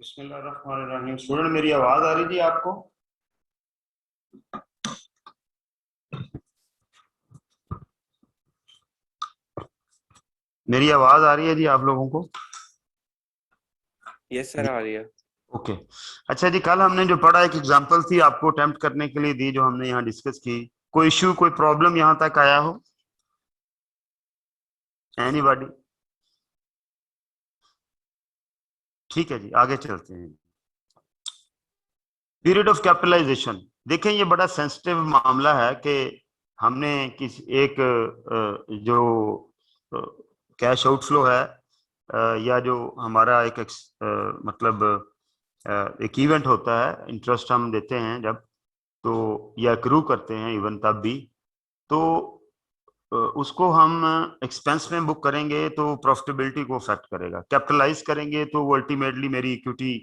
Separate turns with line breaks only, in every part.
बिस्मिल्लाहिर्रहमानिर्रहीम। स्टूडेंट, मेरी आवाज आ रही थी आपको? मेरी आवाज आ रही है जी आप लोगों को?
यस सर, आ रही है।
ओके। अच्छा जी, कल हमने जो पढ़ा एक एग्जांपल थी आपको अटेम्प्ट करने के लिए दी, जो हमने यहाँ डिस्कस की। कोई इश्यू, कोई प्रॉब्लम यहाँ तक आया हो? एनीबॉडी? ठीक है जी, आगे चलते हैं। Period of capitalization. देखें, ये बड़ा सेंसिटिव मामला है कि हमने किसी एक जो कैश आउटफ्लो है, या जो हमारा एक मतलब एक इवेंट होता है, इंटरेस्ट हम देते हैं जब, तो या एक्रू करते हैं इवन तब भी, तो उसको हम एक्सपेंस में बुक करेंगे तो प्रॉफिटेबिलिटी को अफेक्ट करेगा। कैपिटलाइज करेंगे तो वो अल्टीमेटली मेरी इक्विटी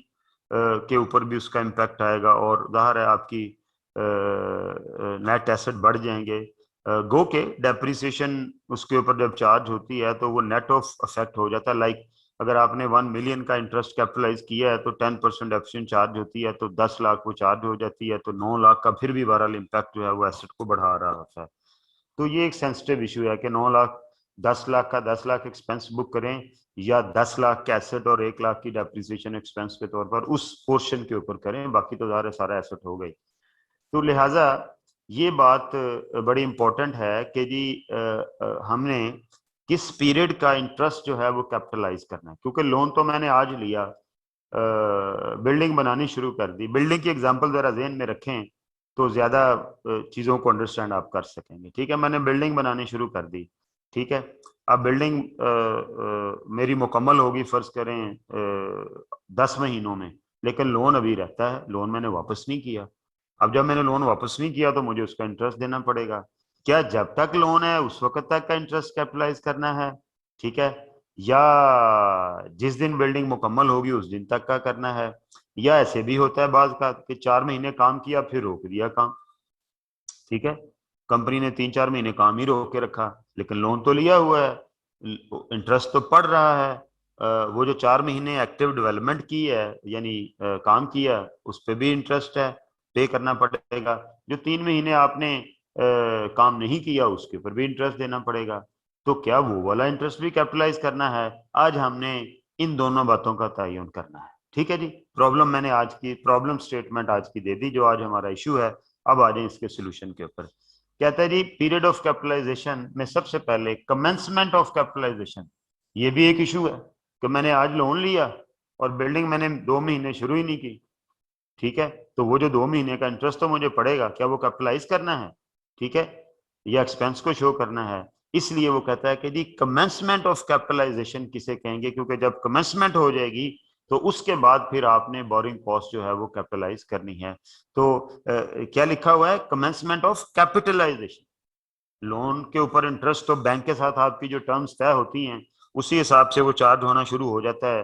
के ऊपर भी उसका इम्पैक्ट आएगा, और जाहिर है आपकी नेट एसेट बढ़ जाएंगे। गो के डेप्रिसिएशन उसके ऊपर जब चार्ज होती है तो वो नेट ऑफ अफेक्ट हो जाता है। लाइक अगर आपने 1 मिलियन का इंटरेस्ट कैपिटलाइज किया है तो 10% डेप्रिसिएशन चार्ज होती है, तो 10 लाख वो चार्ज हो जाती है, तो 9 लाख का फिर भी बहरहाल इम्पैक्ट जो है वो एसेट को बढ़ा रहा होता है। तो ये एक सेंसिटिव इशू है कि 9 लाख, 10 लाख का 10 लाख एक्सपेंस बुक करें, या 10 लाख का एसेट और 1 लाख की डेप्रिसिएशन एक्सपेंस के तौर पर उस पोर्शन के ऊपर करें, बाकी तो सारा एसेट हो गई। तो लिहाजा ये बात बड़ी इंपॉर्टेंट है कि जी हमने किस पीरियड का इंटरेस्ट जो है वो कैपिटलाइज करना है। क्योंकि लोन तो मैंने आज लिया, बिल्डिंग बनानी शुरू कर दी। बिल्डिंग की एग्जांपल जरा ज़हन में रखें तो ज्यादा चीजों को अंडरस्टैंड आप कर सकेंगे। ठीक है, मैंने बिल्डिंग बनानी शुरू कर दी। ठीक है, अब बिल्डिंग मेरी मुकम्मल होगी फर्ज करें 10 महीनों में, लेकिन लोन अभी रहता है, लोन मैंने वापस नहीं किया। अब जब मैंने लोन वापस नहीं किया तो मुझे उसका इंटरेस्ट देना पड़ेगा। क्या जब तक लोन है उस वक्त तक का इंटरेस्ट कैपिटलाइज करना है? ठीक है, या जिस दिन बिल्डिंग मुकम्मल होगी उस दिन तक का करना है? या ऐसे भी होता है बाज का कि 4 महीने काम किया फिर रोक दिया काम। ठीक है, कंपनी ने 3-4 महीने काम ही रोक के रखा, लेकिन लोन तो लिया हुआ है, इंटरेस्ट तो पड़ रहा है। वो जो 4 महीने एक्टिव डेवलपमेंट की है, यानी काम किया, उस पर भी इंटरेस्ट है, पे करना पड़ेगा। जो 3 महीने आपने काम नहीं किया उसके ऊपर भी इंटरेस्ट देना पड़ेगा। तो क्या वो वाला इंटरेस्ट भी कैपिटलाइज करना है? आज हमने इन दोनों बातों का तयन करना है। ठीक है जी, प्रॉब्लम मैंने आज की प्रॉब्लम स्टेटमेंट आज की दे दी, जो आज हमारा इशू है। अब आ जाए इसके सोल्यूशन के ऊपर। कहता है जी, पीरियड ऑफ कैपिटलाइजेशन में सबसे पहले कमेंसमेंट ऑफ कैपिटलाइजेशन। ये भी एक इशू है कि मैंने आज लोन लिया और बिल्डिंग मैंने 2 महीने शुरू ही नहीं की। ठीक है, तो वो जो 2 महीने का इंटरेस्ट तो मुझे पड़ेगा, क्या वो कैपिटलाइज करना है? ठीक है, या एक्सपेंस को शो करना है? इसलिए वो कहता है कि जी कमेंसमेंट ऑफ कैपिटलाइजेशन किसे कहेंगे, क्योंकि जब कमेंसमेंट हो जाएगी तो उसके बाद फिर आपने बोरिंग कॉस्ट जो है वो कैपिटलाइज करनी है। तो क्या लिखा हुआ है? Commencement of capitalisation. लोन के ऊपर इंटरेस्ट तो बैंक के साथ आपकी जो टर्म्स तय होती हैं उसी हिसाब से वो चार्ज होना शुरू हो जाता है।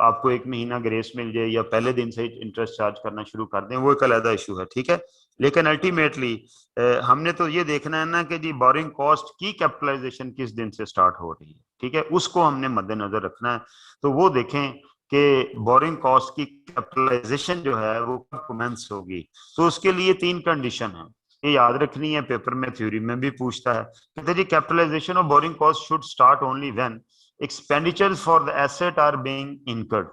आपको 1 महीना ग्रेस मिल जाए या पहले दिन से इंटरेस्ट चार्ज करना शुरू कर दें, वो एक अलग इशू है। ठीक है, लेकिन अल्टीमेटली हमने तो ये देखना है ना कि जी बोरिंग कॉस्ट की कैपिटलाइजेशन किस दिन से स्टार्ट हो रही है। ठीक है, उसको हमने मद्देनजर रखना है। तो वो देखें कि बोरिंग कॉस्ट की कैपिटलाइजेशन जो है वो कब कमेंस होगी। तो उसके लिए 3 कंडीशन है, ये याद रखनी है, पेपर में थ्योरी में भी पूछता है। कहते हैं जी capitalisation of boring cost should start only when expenditures for the asset are being incurred.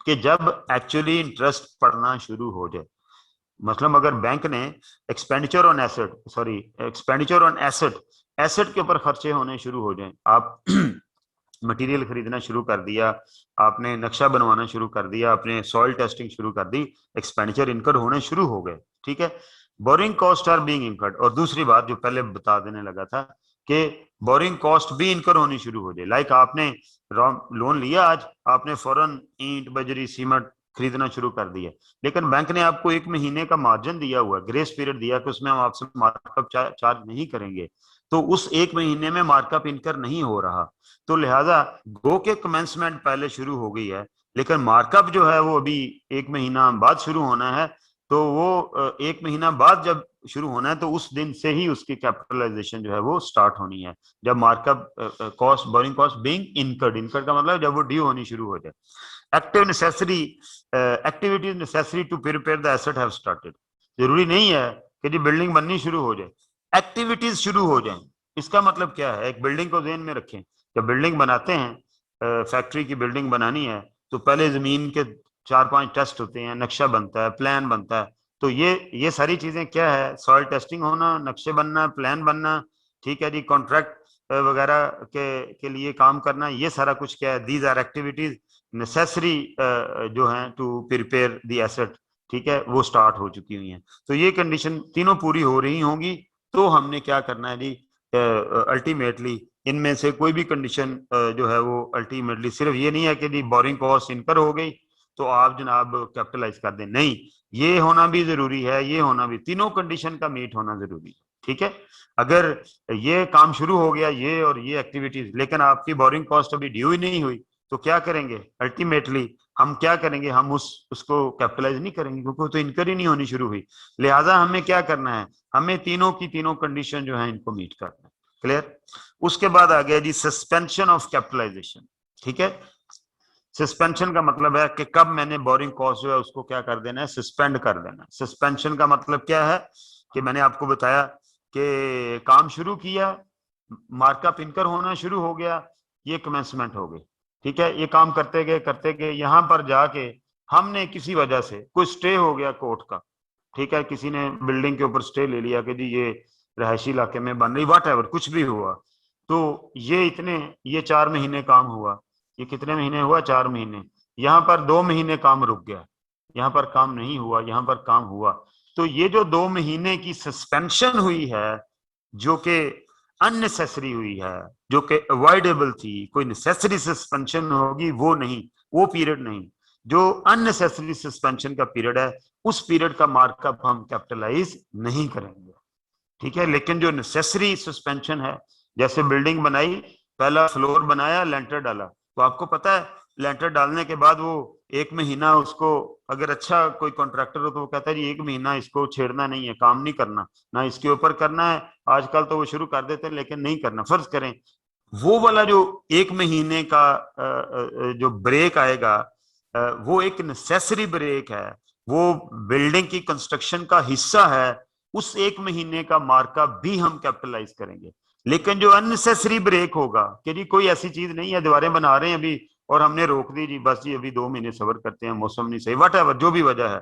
कि जब एक्चुअली इंटरेस्ट पड़ना शुरू हो जाए। मतलब अगर बैंक ने expenditure on asset, sorry, expenditure on asset, asset के ऊपर खर्चे होने शुरू हो जाएं, आप मटेरियल खरीदना शुरू कर दिया, आपने नक्शा बनवाना शुरू कर दिया, आपने सॉइल टेस्टिंग शुरू कर दी, एक्सपेंडिचर इनकर होने शुरू हो गए। ठीक है, borrowing cost are being incurred. और दूसरी बात जो पहले बता देने लगा था कि बोरिंग कॉस्ट भी इनकर होनी शुरू हो जाए। लाइक आपने लोन लिया, आज आपने फौरन ईंट बजरी सीमेंट खरीदना शुरू कर दिया, लेकिन बैंक ने आपको 1 महीने का मार्जिन दिया हुआ, ग्रेस पीरियड दिया कि उसमें हम आपसे मार्कअप चार्ज नहीं करेंगे। तो उस 1 महीने में मार्कअप इनकर नहीं हो रहा, तो लिहाजा गो के कमेंसमेंट पहले शुरू हो गई है, लेकिन मार्कअप जो है वो अभी 1 महीना बाद शुरू होना है। तो वो 1 महीना बाद जब शुरू होना है तो उस दिन से ही उसकी कैपिटलाइजेशन जो है वो स्टार्ट होनी है, जब markup cost, borrowing cost being incurred, incurred का मतलब जब वो ड्यू होनी शुरू हो जाए। Active necessary activities necessary to prepare the asset have started. जरूरी नहीं है कि जी बिल्डिंग बननी शुरू हो जाए, एक्टिविटीज शुरू हो जाए। इसका मतलब क्या है, एक बिल्डिंग को ध्यान में रखें, जब बिल्डिंग बनाते हैं, फैक्ट्री की बिल्डिंग बनानी है तो पहले जमीन के 4-5 टेस्ट होते हैं, नक्शा बनता है, प्लान बनता है। तो ये सारी चीजें क्या है, सॉइल टेस्टिंग होना, नक्शे बनना, प्लान बनना, ठीक है जी, कॉन्ट्रैक्ट वगैरह के लिए काम करना, ये सारा कुछ क्या है, दीज आर एक्टिविटीज नेसेसरी जो है टू प्रिपेयर द एसेट, ठीक है, वो स्टार्ट हो चुकी हुई हैं। तो ये कंडीशन तीनों पूरी हो रही होंगी तो हमने क्या करना है जी, अल्टीमेटली इनमें से कोई भी कंडीशन जो है वो अल्टीमेटली सिर्फ ये नहीं है कि जी बोरिंग कॉस्ट इनकर हो गई तो आप जनाब कैपिटलाइज कर दें, नहीं, ये होना भी जरूरी है, ये होना भी, तीनों कंडीशन का मीट होना जरूरी है, ठीक है। अगर ये काम शुरू हो गया, ये और ये एक्टिविटीज, लेकिन आपकी बोरिंग कॉस्ट अभी ड्यू ही नहीं हुई, तो क्या करेंगे अल्टीमेटली, हम क्या करेंगे, हम उसको कैपिटलाइज नहीं करेंगे क्योंकि वो तो इनकर ही नहीं होनी शुरू हुई। लिहाजा हमें क्या करना है, हमें तीनों की तीनों कंडीशन जो है इनको मीट करना है। क्लियर। उसके बाद आ गया जी सस्पेंशन ऑफ कैपिटलाइजेशन, ठीक है। सस्पेंशन का मतलब है कि कब मैंने बोरिंग कॉस्ट जो है उसको क्या कर देना है, सस्पेंड कर देना है। सस्पेंशन का मतलब क्या है कि मैंने आपको बताया कि काम शुरू किया, मार्कअप इनकर होना शुरू हो गया, ये कमेंसमेंट हो गई, ठीक है, ये काम करते गए यहां पर जाके हमने किसी वजह से कोई स्टे हो गया कोर्ट का, ठीक है, किसी ने बिल्डिंग के ऊपर स्टे ले लिया कि जी ये रहायशी इलाके में बन रही, वट एवर कुछ भी हुआ, तो ये 4 महीने काम हुआ, ये कितने महीने हुआ, 4 महीने, यहाँ पर 2 महीने काम रुक गया, यहाँ पर काम नहीं हुआ, यहाँ पर काम हुआ, तो ये जो 2 महीने की सस्पेंशन हुई है जो कि अननेसेसरी हुई है, जो कि अवॉइडेबल थी, कोई नेसेसरी सस्पेंशन होगी वो नहीं, वो पीरियड नहीं, जो अननेसेसरी सस्पेंशन का पीरियड है उस पीरियड का मार्कअप हम कैपिटलाइज नहीं करेंगे, ठीक है। लेकिन जो नेसेसरी सस्पेंशन है, जैसे बिल्डिंग बनाई, पहला फ्लोर बनाया, लेंटर डाला, तो आपको पता है लेंटर डालने के बाद वो 1 महीना उसको, अगर अच्छा कोई कॉन्ट्रैक्टर हो तो वो कहता है जी 1 महीना इसको छेड़ना नहीं है, काम नहीं करना, ना इसके ऊपर करना है। आजकल तो वो शुरू कर देते हैं लेकिन नहीं करना। फर्ज करें वो वाला जो 1 महीने का जो ब्रेक आएगा, वो एक नेसेसरी ब्रेक है, वो बिल्डिंग की कंस्ट्रक्शन का हिस्सा है, उस 1 महीने का मार्कअप भी हम कैपिटलाइज करेंगे। लेकिन जो अननेसेसरी ब्रेक होगा कि जी कोई ऐसी चीज नहीं है, दीवारें बना रहे हैं अभी और हमने रोक दी जी, बस जी अभी 2 महीने सबर करते हैं, मौसम नहीं सही, वट एवर जो भी वजह है,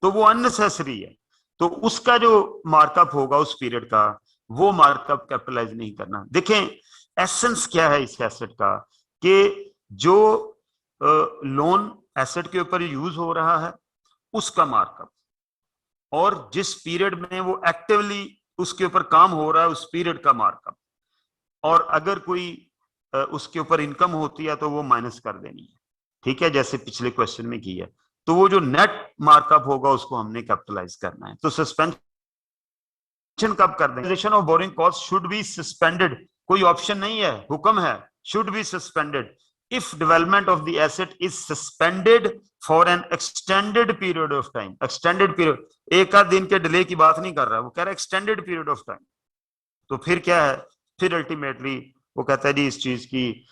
तो वो अननेसेसरी है, तो उसका जो मार्कअप होगा उस पीरियड का, वो मार्कअप कैपिटलाइज नहीं करना। देखें एसेंस क्या है इस एसेट का, कि जो लोन एसेट के ऊपर यूज हो रहा है उसका मार्कअप, और जिस पीरियड में वो एक्टिवली उसके ऊपर काम हो रहा है उस पीरियड का मार्कअप, और अगर कोई उसके ऊपर इनकम होती है तो वो माइनस कर देनी है, ठीक है, जैसे पिछले क्वेश्चन में किया। तो वो जो नेट मार्कअप होगा उसको हमने कैपिटलाइज करना है। तो सस्पेंशन कब कर देंगे, of boring cost should be suspended, कोई ऑप्शन नहीं है, हुक्म है, should be suspended if development of the asset is suspended for an extended period of time. Extended period, एक आध दिन के डिले की बात नहीं कर रहा, वो कह रहा है एक्सटेंडेड पीरियड ऑफ टाइम। तो फिर क्या है, फिर अल्टीमेटली वो कहता है जी इस चीज की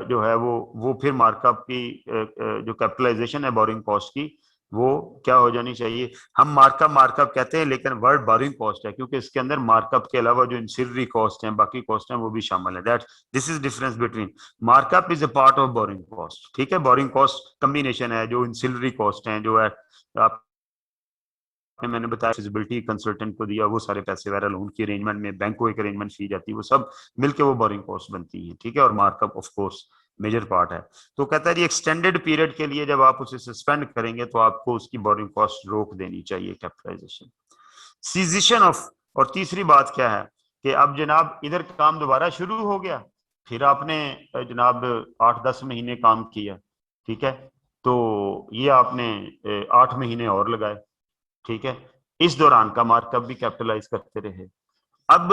जो है वो फिर मार्कअप की जो कैपिटलाइजेशन है बोरिंग कॉस्ट की, वो क्या हो जानी चाहिए। हम मार्कअप मार्कअप कहते हैं लेकिन वर्ड बोरिंग कॉस्ट है क्योंकि इसके अंदर मार्कअप के अलावा जो इंसिलरी कॉस्ट है, बाकी कॉस्ट है, वो भी शामिल है। That this is difference between markup is a part of borrowing cost, ठीक है। बोरिंग कॉस्ट कम्बिनेशन है, जो इंसिलरी कॉस्ट है, जो है आप मैंने बताया फिजिबिलिटी कंसल्टेंट को दिया, वो सारे पैसे वगैरह लोन की अरेंजमेंट में, बैंक को एक अरेंजमेंट फी जाती है, वो सब मिलके वो बोरिंग कॉस्ट बनती है, ठीक है। और markup of course major part है। तो कहता है जी एक्सटेंडेड पीरियड के लिए जब आप उसे सस्पेंड करेंगे तो आपको उसकी बोरिंग कॉस्ट रोक देनी चाहिए, कैपिटलाइजेशन। सीजिशन ऑफ, और तीसरी बात क्या है कि अब जनाब इधर काम दोबारा शुरू हो गया, फिर आपने जनाब 8-10 महीने काम किया, ठीक है, तो ये आपने 8 महीने और लगाए, ठीक है, इस दौरान का मार्कअप भी कैपिटलाइज करते रहे। अब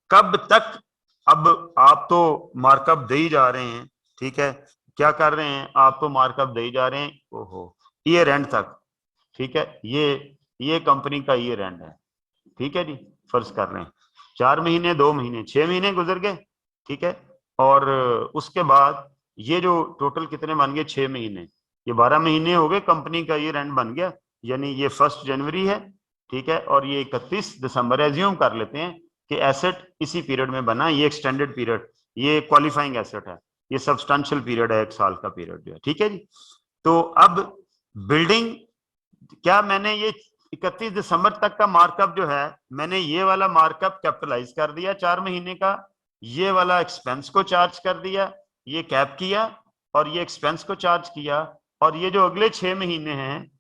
कब तक, अब आप तो मार्कअप दे ही जा रहे हैं, ठीक है, क्या कर रहे हैं आप, तो मार्कअप दे ही जा रहे हैं, ओहो, ईयर एंड तक, ठीक है, ये कंपनी का ईयर एंड है, ठीक है जी। फर्ज कर रहे हैं 4 महीने, 2 महीने, 6 महीने गुजर गए, ठीक है। और उसके बाद ये जो टोटल कितने बन गए, 6 महीने, ये 12 महीने हो गए, कंपनी का ये रेंट बन गया, यानी ये 1 जनवरी है, ठीक है, और ये 31 दिसंबर, एज्यूम कर लेते हैं कि एसेट इसी पीरियड में बना, ये एक्सटेंडेड पीरियड, ये क्वालिफाइंग एसेट है, ये सब्सटेंशियल पीरियड है, 1 साल का पीरियड जो है, ठीक है जी। तो अब बिल्डिंग, क्या मैंने ये 31 दिसंबर तक का मार्कअप जो है, मैंने ये वाला मार्कअप कैपिटलाइज कर दिया 4 महीने का, ये वाला एक्सपेंस को चार्ज कर दिया, ये कैप किया, और ये एक्सपेंस को चार्ज किया, और ये जो अगले 6 महीने हैं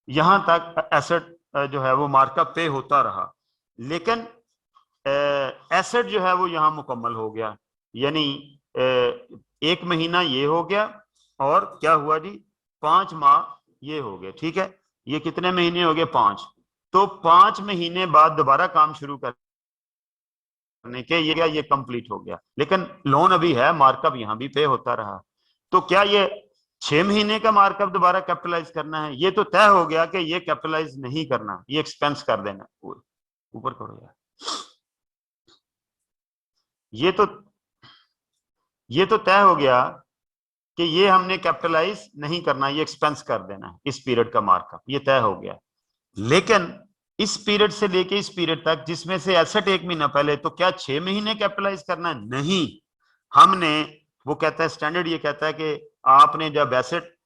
यहां तक एसेट जो है वो मार्कअप पे होता रहा, लेकिन एसेट जो है वो यहां मुकम्मल हो गया, यानी 1 महीना ये हो गया, और क्या हुआ जी, 5 माह ये हो गए, ठीक है। ये कितने महीने हो गए, 5। तो 5 महीने बाद दोबारा काम शुरू करने के ये कंप्लीट हो गया, लेकिन लोन अभी है, मार्कअप यहां भी पे होता रहा। तो क्या ये 6 महीने का मार्कअप दोबारा कैपिटलाइज करना है? ये तो तय हो गया कि ये कैपिटलाइज नहीं करना, ये एक्सपेंस कर देना। ऊपर करो यार, ये तो तय हो गया कि ये हमने कैपिटलाइज नहीं करना, ये एक्सपेंस कर देना है, इस पीरियड का मार्कअप ये तय हो गया। लेकिन इस पीरियड से लेके इस पीरियड तक, जिसमें से एसेट 1 महीना पहले, तो क्या 6 महीने कैपिटलाइज करना है? नहीं, हमने, वो कहता है स्टैंडर्ड, ये कहता है कि आपने जब एसेट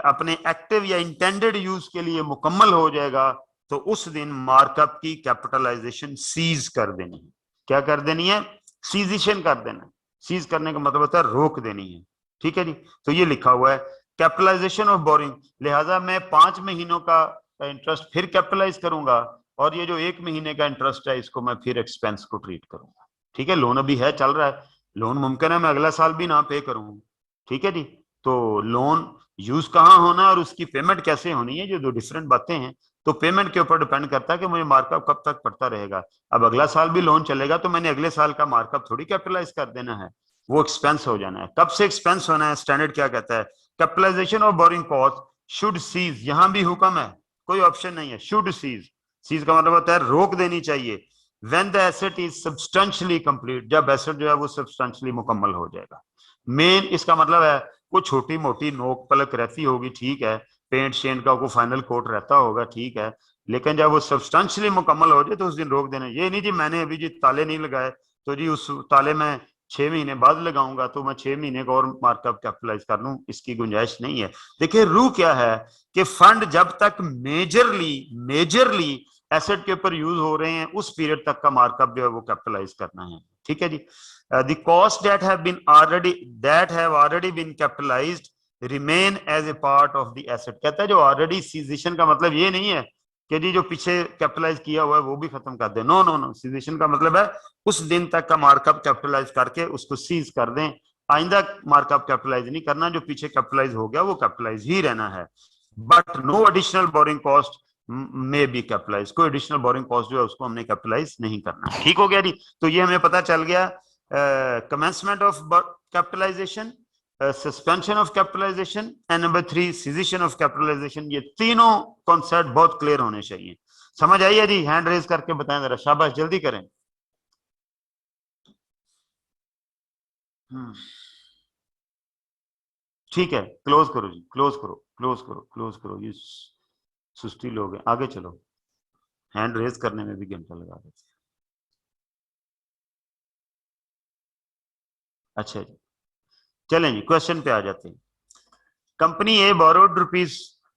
अपने एक्टिव या इंटेंडेड यूज के लिए मुकम्मल हो जाएगा, तो उस दिन मार्कअप की कैपिटलाइजेशन सीज कर देनी है। क्या कर देनी है? सीजिशन कर देना है। सीज करने का मतलब होता है रोक देनी है, ठीक है जी। तो ये लिखा हुआ है कैपिटलाइजेशन ऑफ बोरिंग, लिहाजा मैं 5 महीनों का इंटरेस्ट फिर कैपिटलाइज करूंगा, और ये जो 1 महीने का इंटरेस्ट है इसको मैं फिर एक्सपेंस को ट्रीट करूंगा, ठीक है। लोन अभी है, चल रहा है, लोन मुमकिन है मैं अगला साल भी ना पे करूं, ठीक है जी। तो लोन यूज कहाँ होना और उसकी पेमेंट कैसे होनी है, जो दो डिफरेंट बातें हैं। तो पेमेंट के ऊपर डिपेंड करता है कि मुझे मार्कअप कब तक पड़ता रहेगा। अब अगला साल भी लोन चलेगा तो मैंने अगले साल का मार्कअप थोड़ी कैपिटलाइज कर देना है, वो एक्सपेंस हो जाना है। कब से एक्सपेंस होना है? स्टैंडर्ड क्या कहता है? Capitalization of boring cost should cease, यहां भी हुक्म है, कोई ऑप्शन नहीं है, शुड सीज। सीज का मतलब होता है रोक देनी चाहिए। When the asset is substantially complete, जब एसेट जो है वो सब्सटेंशियली मुकम्मल हो जाएगा। मेन इसका मतलब है कोई छोटी मोटी नोक पलक रहती होगी, ठीक है, पेंट शेंट का कोई फाइनल कोट रहता होगा, ठीक है, लेकिन जब वो सब्सटेंशियली मुकम्मल हो जाए तो उस दिन रोक देना। ये नहीं जी मैंने अभी जी ताले नहीं लगाए तो जी उस ताले में 6 महीने बाद लगाऊंगा तो मैं 6 महीने का और मार्कअप कैपिटलाइज कर लूं, इसकी गुंजाइश नहीं है। देखिए रू क्या है कि फंड जब तक मेजरली एसेट के ऊपर यूज हो रहे हैं उस पीरियड तक का मार्कअप जो है वो कैपिटलाइज करना है, ठीक है जी। The cost that have already been capitalised remain as a part of the asset. कहता है जो ऑलरेडी सीजेशन का मतलब ये नहीं है कि जी जो पीछे कैपिटलाइज किया हुआ है वो भी खत्म कर दे, नो नो नो। सीजेशन का मतलब है उस दिन तक का मार्कअप कैपिटलाइज करके उसको सीज कर दें, आइंदा मार्कअप कैपिटलाइज नहीं करना, जो पीछे कैपिटलाइज हो गया वो कैपिटलाइज ही रहना है। But no additional borrowing cost में बी कैपिटलाइज, कोई एडिशनल बोरिंग कॉस्ट जो है उसको हमने कैपिटलाइज नहीं करना, ठीक हो गया जी। तो ये हमें पता चल गया commencement of capitalisation, suspension of capitalisation and number 3 cessation of capitalisation. ये तीनों कॉन्सेप्ट बहुत क्लियर होने चाहिए। समझ आइए जी? हैंड रेज करके बताएं जरा, शाबाश, जल्दी करें। ठीक है, क्लोज करो जी, क्लोज करो, क्लोज करो, क्लोज करो। ये सुस्ती लोग हैं, आगे चलो। हैंड रेज करने में भी घंटा लगा देते हैं। अच्छा जी, चलें जी क्वेश्चन पे आ जाते हैं। कंपनी ए बोरोड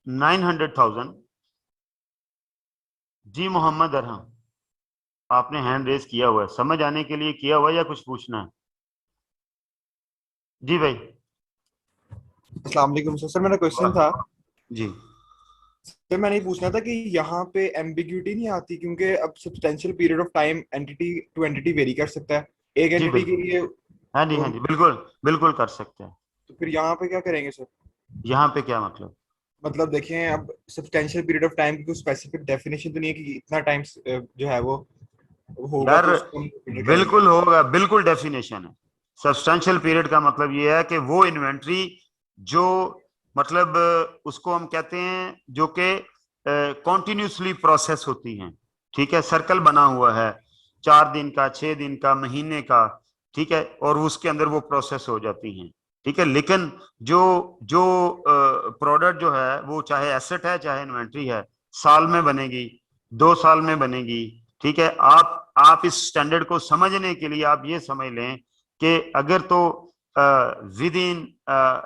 ₹900,000। जी मोहम्मद अरहम, आपने हैंड रेज किया हुआ है, समझ आने के लिए किया हुआ है या कुछ पूछना है? जी भाई।
अस्सलाम वालेकुम सर। मेरा क्वेश्चन था
जी
सर, मैंने ये पूछना था कि यहाँ पे एम्बिग्यूटी नहीं आती, क्योंकि अब substantial period of time entity to entity very कर सकता है एक
जी
एंटिटी के
बिल्कुल,
लिए।
हाँ जी,
तो
हाँ जी, बिल्कुल बिल्कुल कर सकते हैं।
तो फिर यहाँ पे क्या करेंगे सर?
यहाँ पे क्या मतलब?
मतलब देखें, अब सब्सटेंशियल पीरियड ऑफ टाइम की कोई स्पेसिफिक डेफिनेशन तो नहीं है कि इतना टाइम जो है वो होगा
यार
तो उसको हम consider करेंगे।
बिल्कुल होगा, बिल्कुल डेफिनेशन है। सब्सटेंशियल पीरियड का मतलब ये है कि वो इन्वेंट्री जो, मतलब उसको हम कहते हैं जो कि कॉन्टिन्यूसली प्रोसेस होती हैं, ठीक है, सर्कल बना हुआ है 4 दिन का, 6 दिन का, महीने का, ठीक है, और उसके अंदर वो प्रोसेस हो जाती हैं, ठीक है। लेकिन जो जो प्रोडक्ट जो है वो चाहे एसेट है चाहे इन्वेंट्री है, साल में बनेगी, 2 साल में बनेगी, ठीक है। आप इस स्टैंडर्ड को समझने के लिए आप ये समझ लें कि अगर तो with in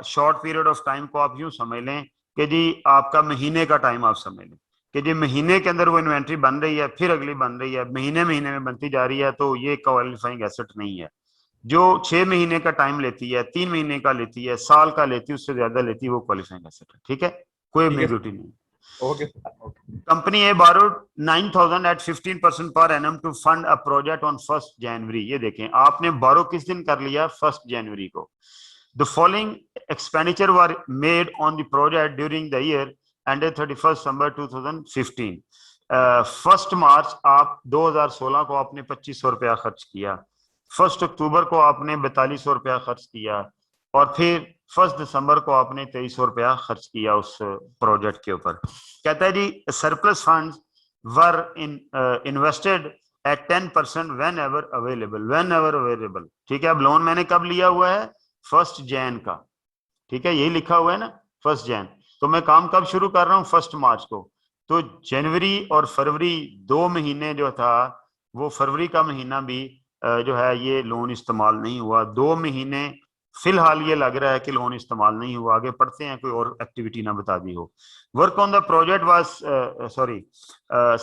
short period of time को आप यूं समझ लें कि जी आपका महीने का टाइम आप समझ लें कि जी महीने के अंदर वो इन्वेंट्री बन रही है, फिर अगली बन रही है, महीने महीने में बनती जा रही है, तो ये क्वालिफाइंग एसेट नहीं है। जो 6 महीने का टाइम लेती है, 3 महीने का लेती है, साल का लेती है, उससे ज्यादा लेती है, वो क्वालिफाइंग एसेट है, ठीक है, कोई
ठीक है सर।
एम्बिग्यूटी नहीं।
Okay sir. Okay.
Company A borrowed 9,000 at 15% per annum to fund a project on 1st January। ये देखें आपने बोरो किस दिन कर लिया, 1st January को। The following expenditure were made on the project during the year ended 31st December 2015। 1 मार्च आप 2016 को आपने 2500 रुपया खर्च किया, 1 अक्टूबर को आपने 4200 रुपया खर्च किया, और फिर 1 दिसंबर को आपने 2300 रुपया खर्च किया उस प्रोजेक्ट के ऊपर। कहता है जी surplus funds were invested at 10% whenever available, whenever available, ठीक है। अब लोन मैंने कब लिया हुआ है, 1 जैन का, ठीक है, यही लिखा हुआ है ना, 1 जैन। तो मैं काम कब शुरू कर रहा हूँ, 1 मार्च को। तो जनवरी और फरवरी 2 महीने जो था, वो फरवरी का महीना भी जो है ये लोन इस्तेमाल नहीं हुआ। 2 महीने फिलहाल ये लग रहा है कि लोन इस्तेमाल नहीं हुआ। आगे पढ़ते हैं, कोई और एक्टिविटी ना बता दी हो। Work on the project was sorry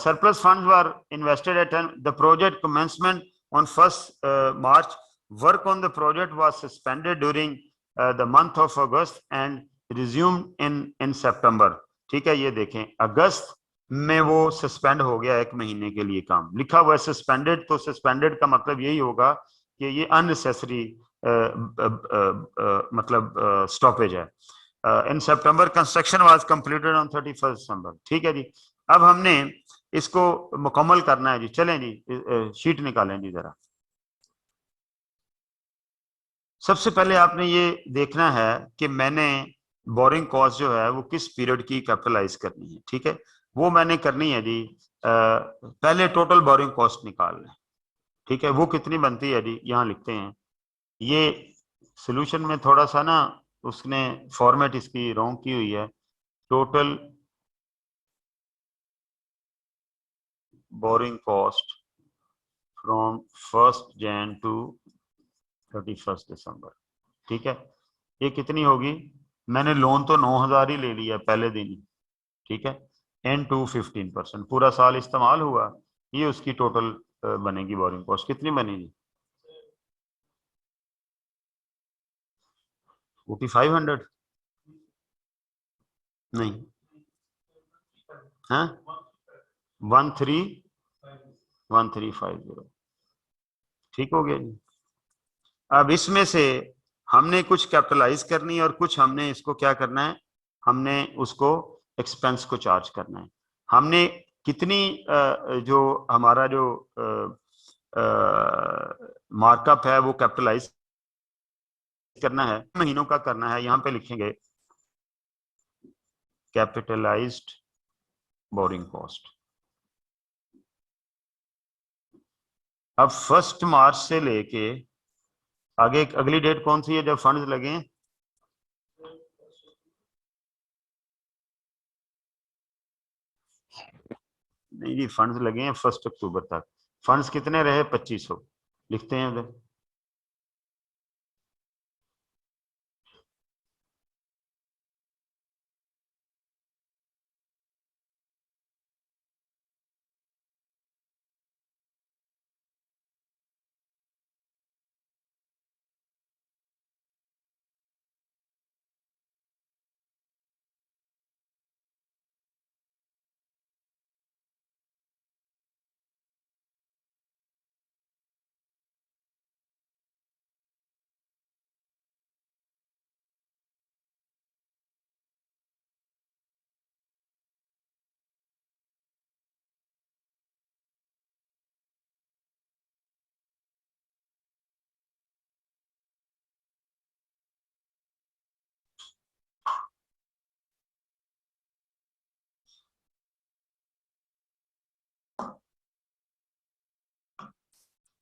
surplus funds were invested at the project commencement on 1 March. Work on the project was suspended during the month of August and resumed in September, ठीक है। ये देखें अगस्त में वो suspend हो गया, 1 महीने के लिए काम लिखा हुआ है सस्पेंडेड, तो सस्पेंडेड का मतलब यही होगा कि ये अननेसेसरी मतलब स्टॉपेज है। इन सितंबर construction was completed on 31 December, ठीक है जी। अब हमने इसको मुकम्मल करना है जी, चलें जी शीट निकालें जी जरा। सबसे पहले आपने ये देखना है कि मैंने बोरिंग कॉस्ट जो है वो किस पीरियड की कैपिटलाइज करनी है, ठीक है। वो मैंने करनी है जी पहले टोटल बोरिंग कॉस्ट निकाल लें, ठीक है। वो कितनी बनती है जी, यहाँ लिखते हैं। ये सोल्यूशन में थोड़ा सा ना उसने फॉर्मेट इसकी रॉन्ग की हुई है। Total borrowing cost from 1 Jan to 31 December, ठीक है। ये कितनी होगी, मैंने लोन तो 9,000 ही ले लिया पहले दिन ही, ठीक है। एन टू 15%, पूरा साल इस्तेमाल हुआ, ये उसकी टोटल बनेगी। बोरिंग कॉस्ट कितनी बनेगी, 4500, नहीं, हाँ, 131350, ठीक हो गया जी। अब इसमें से हमने कुछ कैपिटलाइज करनी है और कुछ हमने इसको क्या करना है, हमने उसको एक्सपेंस को चार्ज करना है। हमने कितनी जो हमारा जो मार्कअप है वो कैपिटलाइज करना है, महीनों का करना है, यहां पे लिखेंगे कैपिटलाइज्ड बोरिंग कॉस्ट। अब 1 मार्च से लेके आगे अगली डेट कौन सी है जब फंड्स लगे हैं, नहीं जी, फंड्स लगे हैं 1 अक्टूबर तक। फंड्स कितने रहे, 2500, लिखते हैं उधर।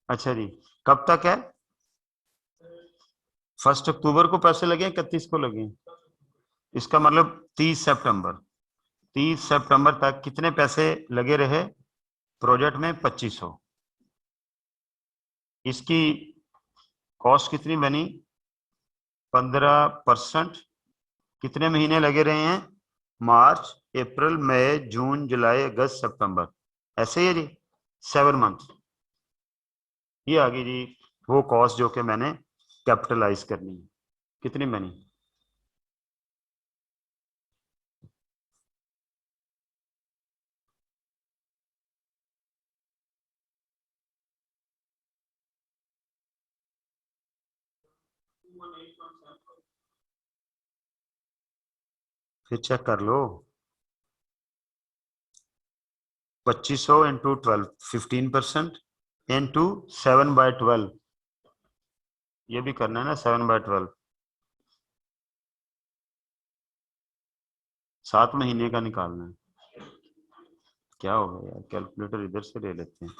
अच्छा जी, कब तक है? 1 अक्टूबर को पैसे लगे, 31 को लगे? इसका मतलब 30 सितंबर, 30 सितंबर तक कितने पैसे लगे रहे प्रोजेक्ट में? 2500। इसकी कॉस्ट कितनी बनी? 15%। कितने महीने लगे रहे हैं? मार्च, अप्रैल, मई, जून, जुलाई, अगस्त, सितंबर, ऐसे ही है जी, 7 मंथ। ये आ गई जी वो कॉस्ट जो कि मैंने कैपिटलाइज करनी है। कितनी बनी? फिर चेक कर लो। 2500 इंटू 12, 15%, इंटू 7/12। ये भी करना है ना, 7/12, 7 महीने का निकालना है। क्या होगा यार, कैलकुलेटर इधर से ले लेते हैं।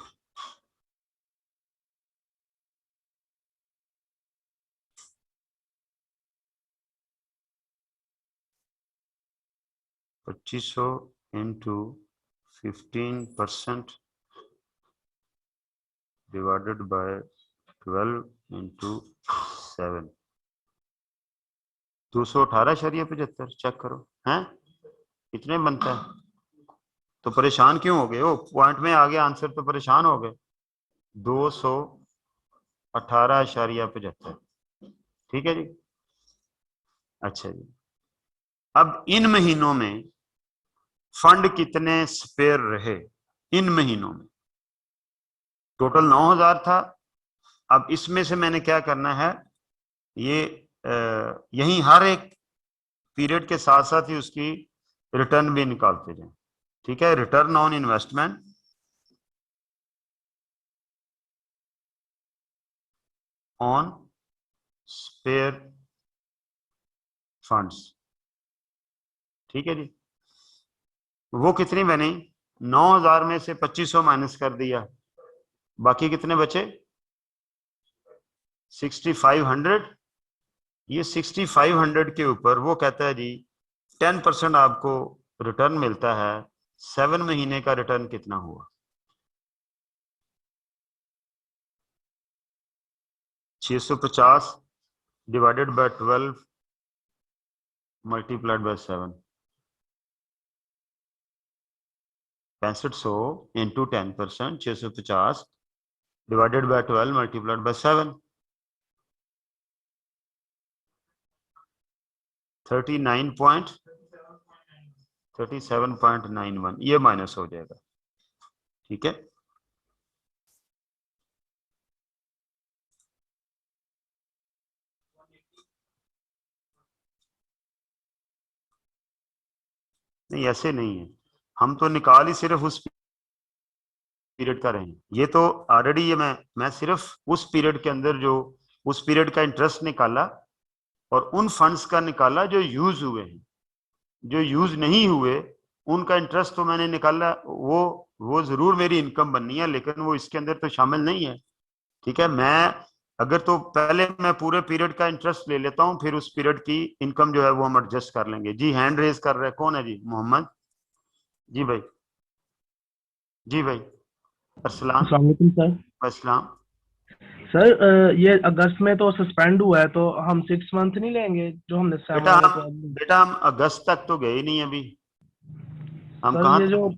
पच्चीस सौ into 15% divided by 12 into 7, 218.75। Check करो हैं, कितने बनता है? तो परेशान क्यों हो गए हो? पॉइंट में आ गया आंसर तो परेशान हो गए। 218.75। ठीक है जी। अच्छा जी, अब इन महीनों में फंड कितने स्पेयर रहे? इन महीनों में टोटल 9,000 था। अब इसमें से मैंने क्या करना है, ये यही हर एक पीरियड के साथ साथ ही उसकी रिटर्न भी निकालते जाएं। ठीक है, return on investment on spare funds. ठीक है जी, वो कितनी बनी? 9,000 में से 2500 माइनस कर दिया, बाकी कितने बचे? 6500। ये 6500 के ऊपर वो कहता है जी 10% आपको रिटर्न मिलता है। 7 महीने का रिटर्न कितना हुआ? 650 divided by 12 multiplied by 7, 6500 into 10%, 650 divided by 12 multiplied by 7, 37.91, ये माइनस हो जाएगा। ठीक है, नहीं ऐसे नहीं है, हम तो निकाल ही सिर्फ उस पीरियड का रहे हैं। ये तो ऑलरेडी ये मैं सिर्फ उस पीरियड के अंदर जो उस पीरियड का इंटरेस्ट निकाला और उन फंड्स का निकाला जो यूज हुए हैं। जो यूज नहीं हुए उनका इंटरेस्ट तो मैंने निकाला, वो जरूर मेरी इनकम बननी है, लेकिन वो इसके अंदर तो शामिल नहीं है। ठीक है, मैं अगर तो पहले मैं पूरे पीरियड का इंटरेस्ट ले लेता हूं, फिर उस पीरियड की इनकम जो है वो हम एडजस्ट कर लेंगे। जी हैंड रेज कर रहे हैं, कौन है जी? मोहम्मद। जी भाई, जी भाई, अरसलान।
अस्सलाम वालेकुम सर।
अस्सलाम।
सर ये अगस्त में तो सस्पेंड हुआ है, तो हम 6 मंथ नहीं लेंगे जो हमने
बेटा
7 और
हम
12 में?
बेटा हम अगस्त तक तो गए नहीं अभी, हम
सर
कहाँ
ये जो
तक?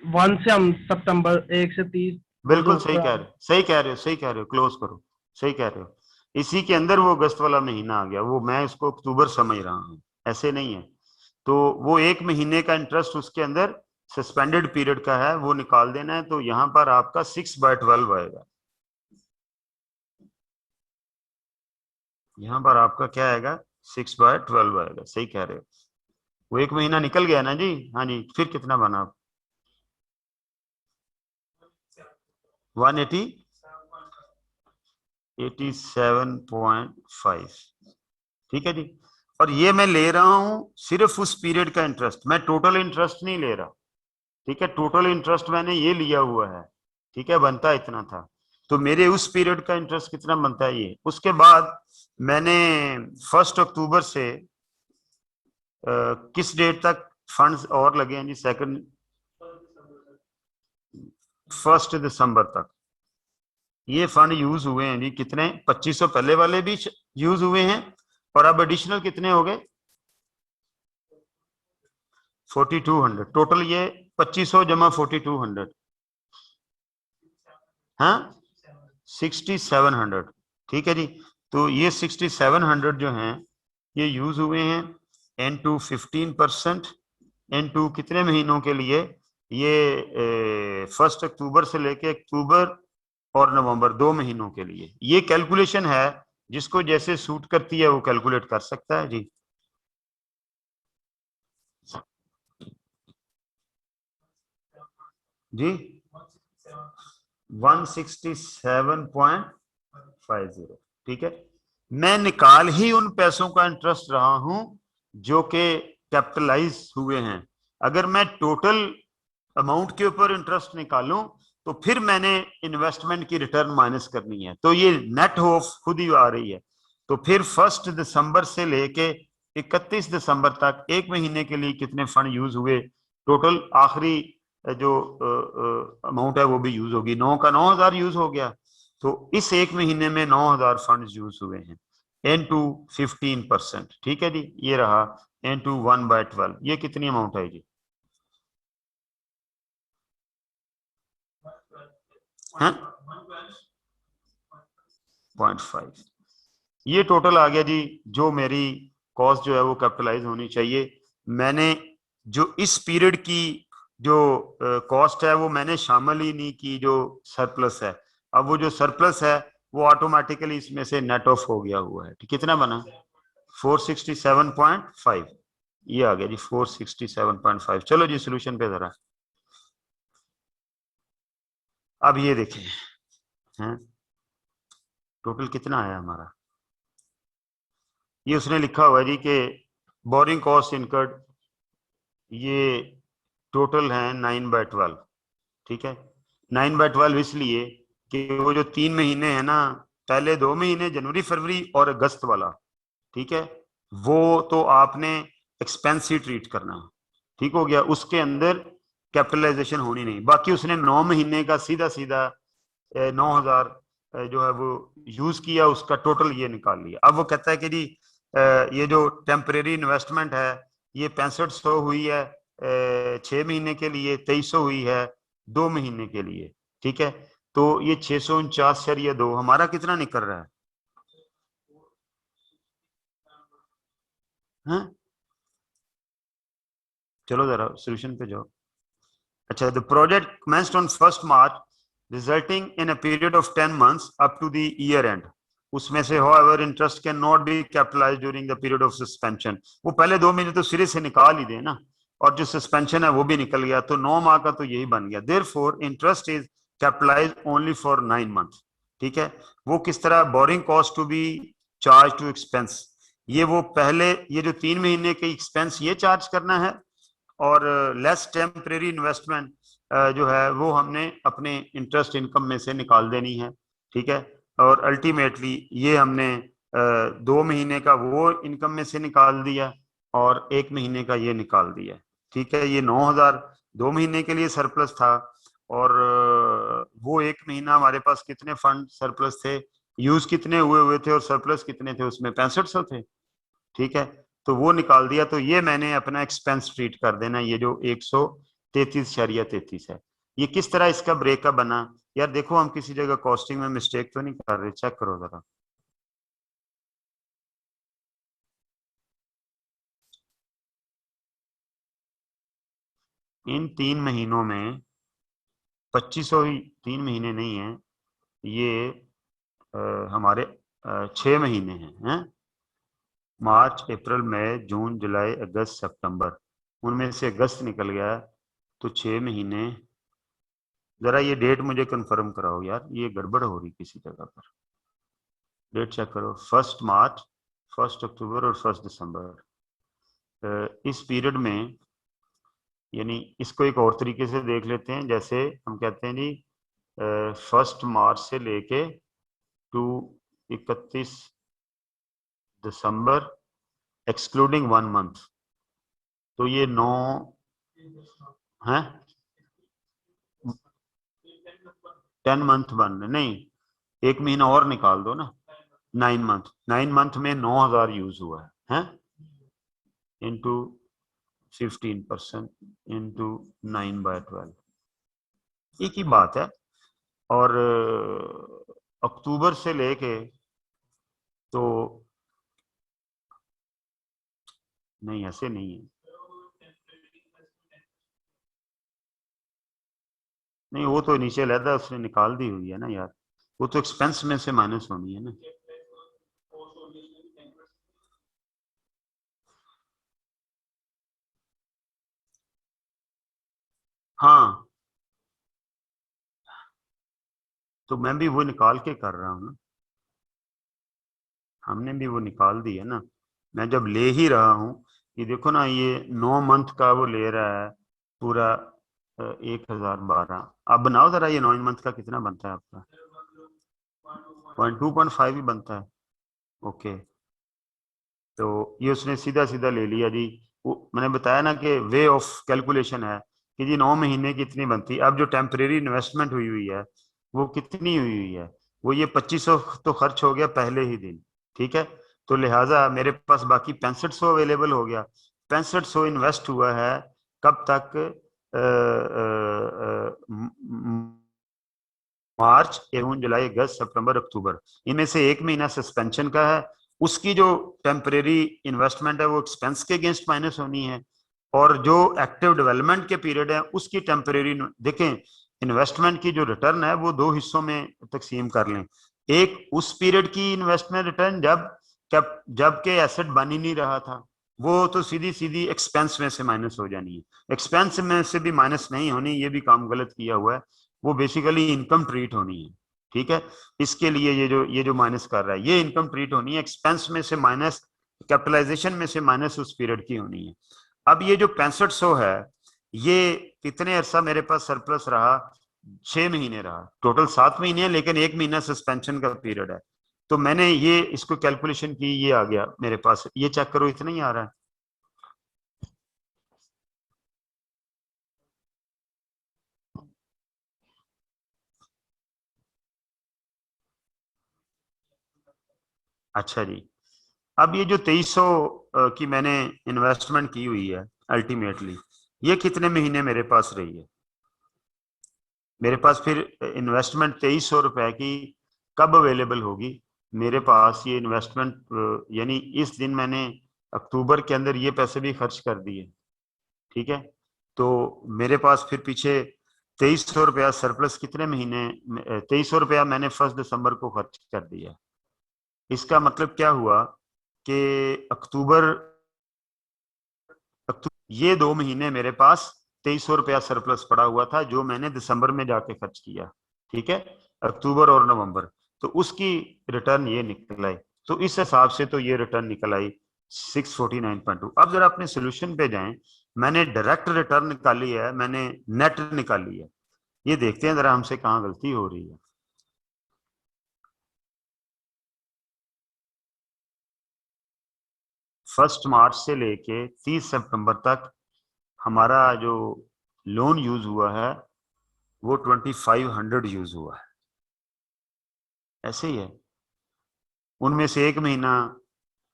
1 से हम सितंबर 1 से 30 वो
बिल्कुल
जो
सही कह रहे हो, सही कह रहे हो, सही कह रहे हो, क्लोज करो। सही कह रहे हो, इसी के अंदर वो अगस्त वाला महीना आ गया, वो मैं इसको अक्टूबर समझ रहा हूँ, ऐसे नहीं है। तो वो 1 महीने का इंटरेस्ट उसके अंदर सस्पेंडेड पीरियड का है, वो निकाल देना है। तो यहाँ पर आपका 6/12 आएगा। यहाँ पर आपका क्या आएगा? 6/12 आएगा। सही कह रहे हो, वो 1 महीना निकल गया ना जी। हाँ जी, फिर कितना बना? 180, 87.5। ठीक है जी, और ये मैं ले रहा हूं सिर्फ उस पीरियड का इंटरेस्ट, मैं टोटल इंटरेस्ट नहीं ले रहा। ठीक है, टोटल इंटरेस्ट मैंने ये लिया हुआ है। ठीक है, बनता इतना था। तो मेरे उस पीरियड का इंटरेस्ट कितना बनता है ये। उसके बाद मैंने 1 अक्टूबर से किस डेट तक फंड्स और लगे हैं जी, सेकंड 1 दिसंबर तक ये फंड यूज हुए हैं जी। कितने? 2500 पहले वाले भी यूज हुए हैं, और अब एडिशनल कितने हो गए? 4200 टोटल। ये 2500 जमा 4200, हाँ 6700, ठीक है जी। तो ये 6700 जो हैं ये यूज हुए हैं। N2 15%, N2 कितने महीनों के लिए? ये 1 अक्टूबर से लेके अक्टूबर और नवंबर 2 महीनों के लिए। ये कैलकुलेशन है, जिसको जैसे सूट करती है वो कैलकुलेट कर सकता है जी। जी 167.50, ठीक है। मैं निकाल ही उन पैसों का इंटरेस्ट रहा हूं जो कि कैपिटलाइज हुए हैं। अगर मैं टोटल अमाउंट के ऊपर इंटरेस्ट निकालूं तो फिर मैंने इन्वेस्टमेंट की रिटर्न माइनस करनी है, तो ये नेट ऑफ खुद ही आ रही है। तो फिर 1 दिसंबर से लेके 31 दिसंबर तक एक महीने के लिए कितने फंड यूज हुए, टोटल आखिरी जो अमाउंट है वो भी यूज होगी। 9 का 9000 यूज हो गया, तो इस एक महीने में 9000 फंड यूज हुए हैं। N2 15%, ठीक है जी। ये रहा N2 1/12, ये कितनी अमाउंट है जी? हाँ 0.5, ये टोटल आ गया जी। जो मेरी कॉस्ट जो है वो कैपिटलाइज होनी चाहिए। मैंने जो इस पीरियड की जो कॉस्ट है वो मैंने शामिल ही नहीं की, जो सरप्लस है। अब वो जो सरप्लस है वो ऑटोमेटिकली इसमें से नेट ऑफ हो गया हुआ है। कितना बना? 467.5, ये आ गया जी 467.5। चलो जी सोल्यूशन पे जरा। अब ये देखें हैं टोटल कितना आया हमारा। ये उसने लिखा हुआ है जी कि बोरिंग कॉस्ट इनकर्ड, ये टोटल है 9/12, ठीक है। 9/12 इसलिए कि वो जो 3 महीने हैं ना, पहले 2 महीने जनवरी फरवरी और अगस्त वाला, ठीक है, वो तो आपने एक्सपेंस ही ट्रीट करना है, ठीक हो गया। उसके अंदर कैपिटलाइजेशन होनी नहीं। बाकी उसने 9 महीने का सीधा सीधा 9000 जो है वो यूज किया, उसका टोटल ये निकाल लिया। अब वो कहता है कि जी ये जो टेम्परेरी इन्वेस्टमेंट है ये 6500 हुई है 6 महीने के लिए, 2300 हुई है 2 महीने के लिए, ठीक है। तो ये 649.2 हमारा कितना निकल रहा है? हाँ? चलो जरा सोल्यूशन पे जाओ। अच्छा, the project commenced on 1st March, resulting in a period of 10 months up to the year end. उसमें से however interest can not be capitalized during the period of suspension. वो पहले 2 महीने तो सिरे से निकाल ही दे ना, और जो सस्पेंशन है वो भी निकल गया, तो 9 माह का तो यही बन गया। Therefore interest is capitalized only for 9 months, ठीक है। वो किस तरह? Borrowing cost to be charge to expense, ये वो पहले ये जो 3 महीने के एक्सपेंस ये चार्ज करना है, और लेस टेम्परेरी इन्वेस्टमेंट जो है वो हमने अपने इंटरेस्ट इनकम में से निकाल देनी है, ठीक है। और अल्टीमेटली ये हमने 2 महीने का वो इनकम में से निकाल दिया और 1 महीने का ये निकाल दिया, ठीक है। ये 9000 2 महीने के लिए सरप्लस था, और वो 1 महीना हमारे पास कितने फंड सरप्लस थे, यूज कितने हुए हुए थे और सरप्लस कितने थे, उसमें 6500 थे, ठीक है। तो वो निकाल दिया। तो ये मैंने अपना एक्सपेंस ट्रीट कर देना, ये जो 133.33 है। ये किस तरह इसका ब्रेकअप बना? यार देखो हम किसी जगह कॉस्टिंग में मिस्टेक तो नहीं कर रहे, चेक करो जरा। इन 3 महीनों में 2500 ही, 3 महीने नहीं है ये, हमारे 6 महीने हैं। मार्च अप्रैल मई जून जुलाई अगस्त सितंबर, उनमें से अगस्त निकल गया, तो 6 महीने। जरा ये डेट मुझे कंफर्म कराओ यार, ये गड़बड़ हो रही किसी जगह पर। डेट चेक करो, 1 मार्च, 1 अक्टूबर और 1 दिसंबर। इस पीरियड में, यानी इसको एक और तरीके से देख लेते हैं। जैसे हम कहते हैं जी 1 मार्च से लेके टू 31 दिसंबर एक्सक्लूडिंग 1 मंथ, तो ये 9 है, 10 मंथ बन नहीं, 1 महीना और निकाल दो ना, 9 मंथ में 9,000 यूज हुआ है इंटू 15% इंटू 9/12, एक ही बात है। और अक्टूबर से लेके तो नहीं, ऐसे नहीं है, नहीं वो तो नीचे लहदा उसने निकाल दी हुई है ना यार, वो तो एक्सपेंस में से माइनस होनी है ना। हाँ, तो मैं भी वो निकाल के कर रहा हूँ ना, हमने भी वो निकाल दी है ना। मैं जब ले ही रहा हूँ कि देखो ना, ये 9 मंथ का वो ले रहा है पूरा 1,012। आप बनाओ जरा, ये 9 मंथ का कितना बनता है आपका? 2.5 ही बनता है। ओके, तो ये उसने सीधा सीधा ले लिया जी। वो मैंने बताया ना कि वे ऑफ कैलकुलेशन है कि जी 9 महीने की इतनी बनती है। अब जो टेम्परेरी इन्वेस्टमेंट हुई हुई है वो कितनी हुई हुई है? वो ये 2500 तो खर्च हो गया पहले ही दिन, ठीक है। तो लिहाजा मेरे पास बाकी 6500 अवेलेबल हो गया। 6500 इन्वेस्ट हुआ है कब तक? मार्च, जून, जुलाई, अगस्त, सितंबर, अक्टूबर। इनमें से 1 महीना सस्पेंशन का है, उसकी जो टेम्परेरी इन्वेस्टमेंट है वो एक्सपेंस के अगेंस्ट माइनस होनी है, और जो एक्टिव डेवलपमेंट के पीरियड है उसकी टेम्परेरी। देखें, इन्वेस्टमेंट की जो रिटर्न है वो 2 हिस्सों में तकसीम कर लें। एक उस पीरियड की इन्वेस्टमेंट रिटर्न जब के एसेट बन ही नहीं रहा था, वो तो सीधी सीधी एक्सपेंस में से माइनस हो जानी है। एक्सपेंस में से भी माइनस नहीं होनी, ये भी काम गलत किया हुआ है, वो बेसिकली इनकम ट्रीट होनी है, ठीक है। इसके लिए ये जो माइनस कर रहा है ये इनकम ट्रीट होनी है, एक्सपेंस में से माइनस, कैपिटलाइजेशन में से माइनस उस पीरियड की होनी है। अब ये जो 6500 है, ये कितने अरसा मेरे पास सरप्लस रहा? 6 महीने रहा। टोटल 7 महीने है, लेकिन 1 महीना सस्पेंशन का पीरियड है। तो मैंने ये इसको कैलकुलेशन की, ये आ गया मेरे पास, ये चेक करो, इतना ही आ रहा है। अच्छा जी, अब ये जो 2300 की मैंने इन्वेस्टमेंट की हुई है अल्टीमेटली, ये कितने महीने मेरे पास रही है? मेरे पास फिर इन्वेस्टमेंट 2300 रुपए की कब अवेलेबल होगी मेरे पास? ये इन्वेस्टमेंट यानी इस दिन मैंने अक्टूबर के अंदर ये पैसे भी खर्च कर दिए, ठीक है। तो मेरे पास फिर पीछे 2300 रुपया सरप्लस कितने महीने? 2300 रुपया मैंने 1 दिसंबर को खर्च कर दिया। इसका मतलब क्या हुआ कि अक्टूबर ये 2 महीने मेरे पास 2300 रुपया सरप्लस पड़ा हुआ था, जो मैंने दिसंबर में जाके खर्च किया, ठीक है, अक्टूबर और नवंबर। तो उसकी रिटर्न ये निकल आई। तो इस हिसाब से तो ये रिटर्न निकल आई 649.2। अब जरा अपने सोल्यूशन पे जाएं, मैंने डायरेक्ट रिटर्न निकाली है, मैंने नेट निकाली है, ये देखते हैं जरा हमसे कहाँ गलती हो रही है। 1 मार्च से लेके 30 सितंबर तक हमारा जो लोन यूज हुआ है वो 2500 यूज हुआ है, ऐसे ही है। उनमें से 1 महीना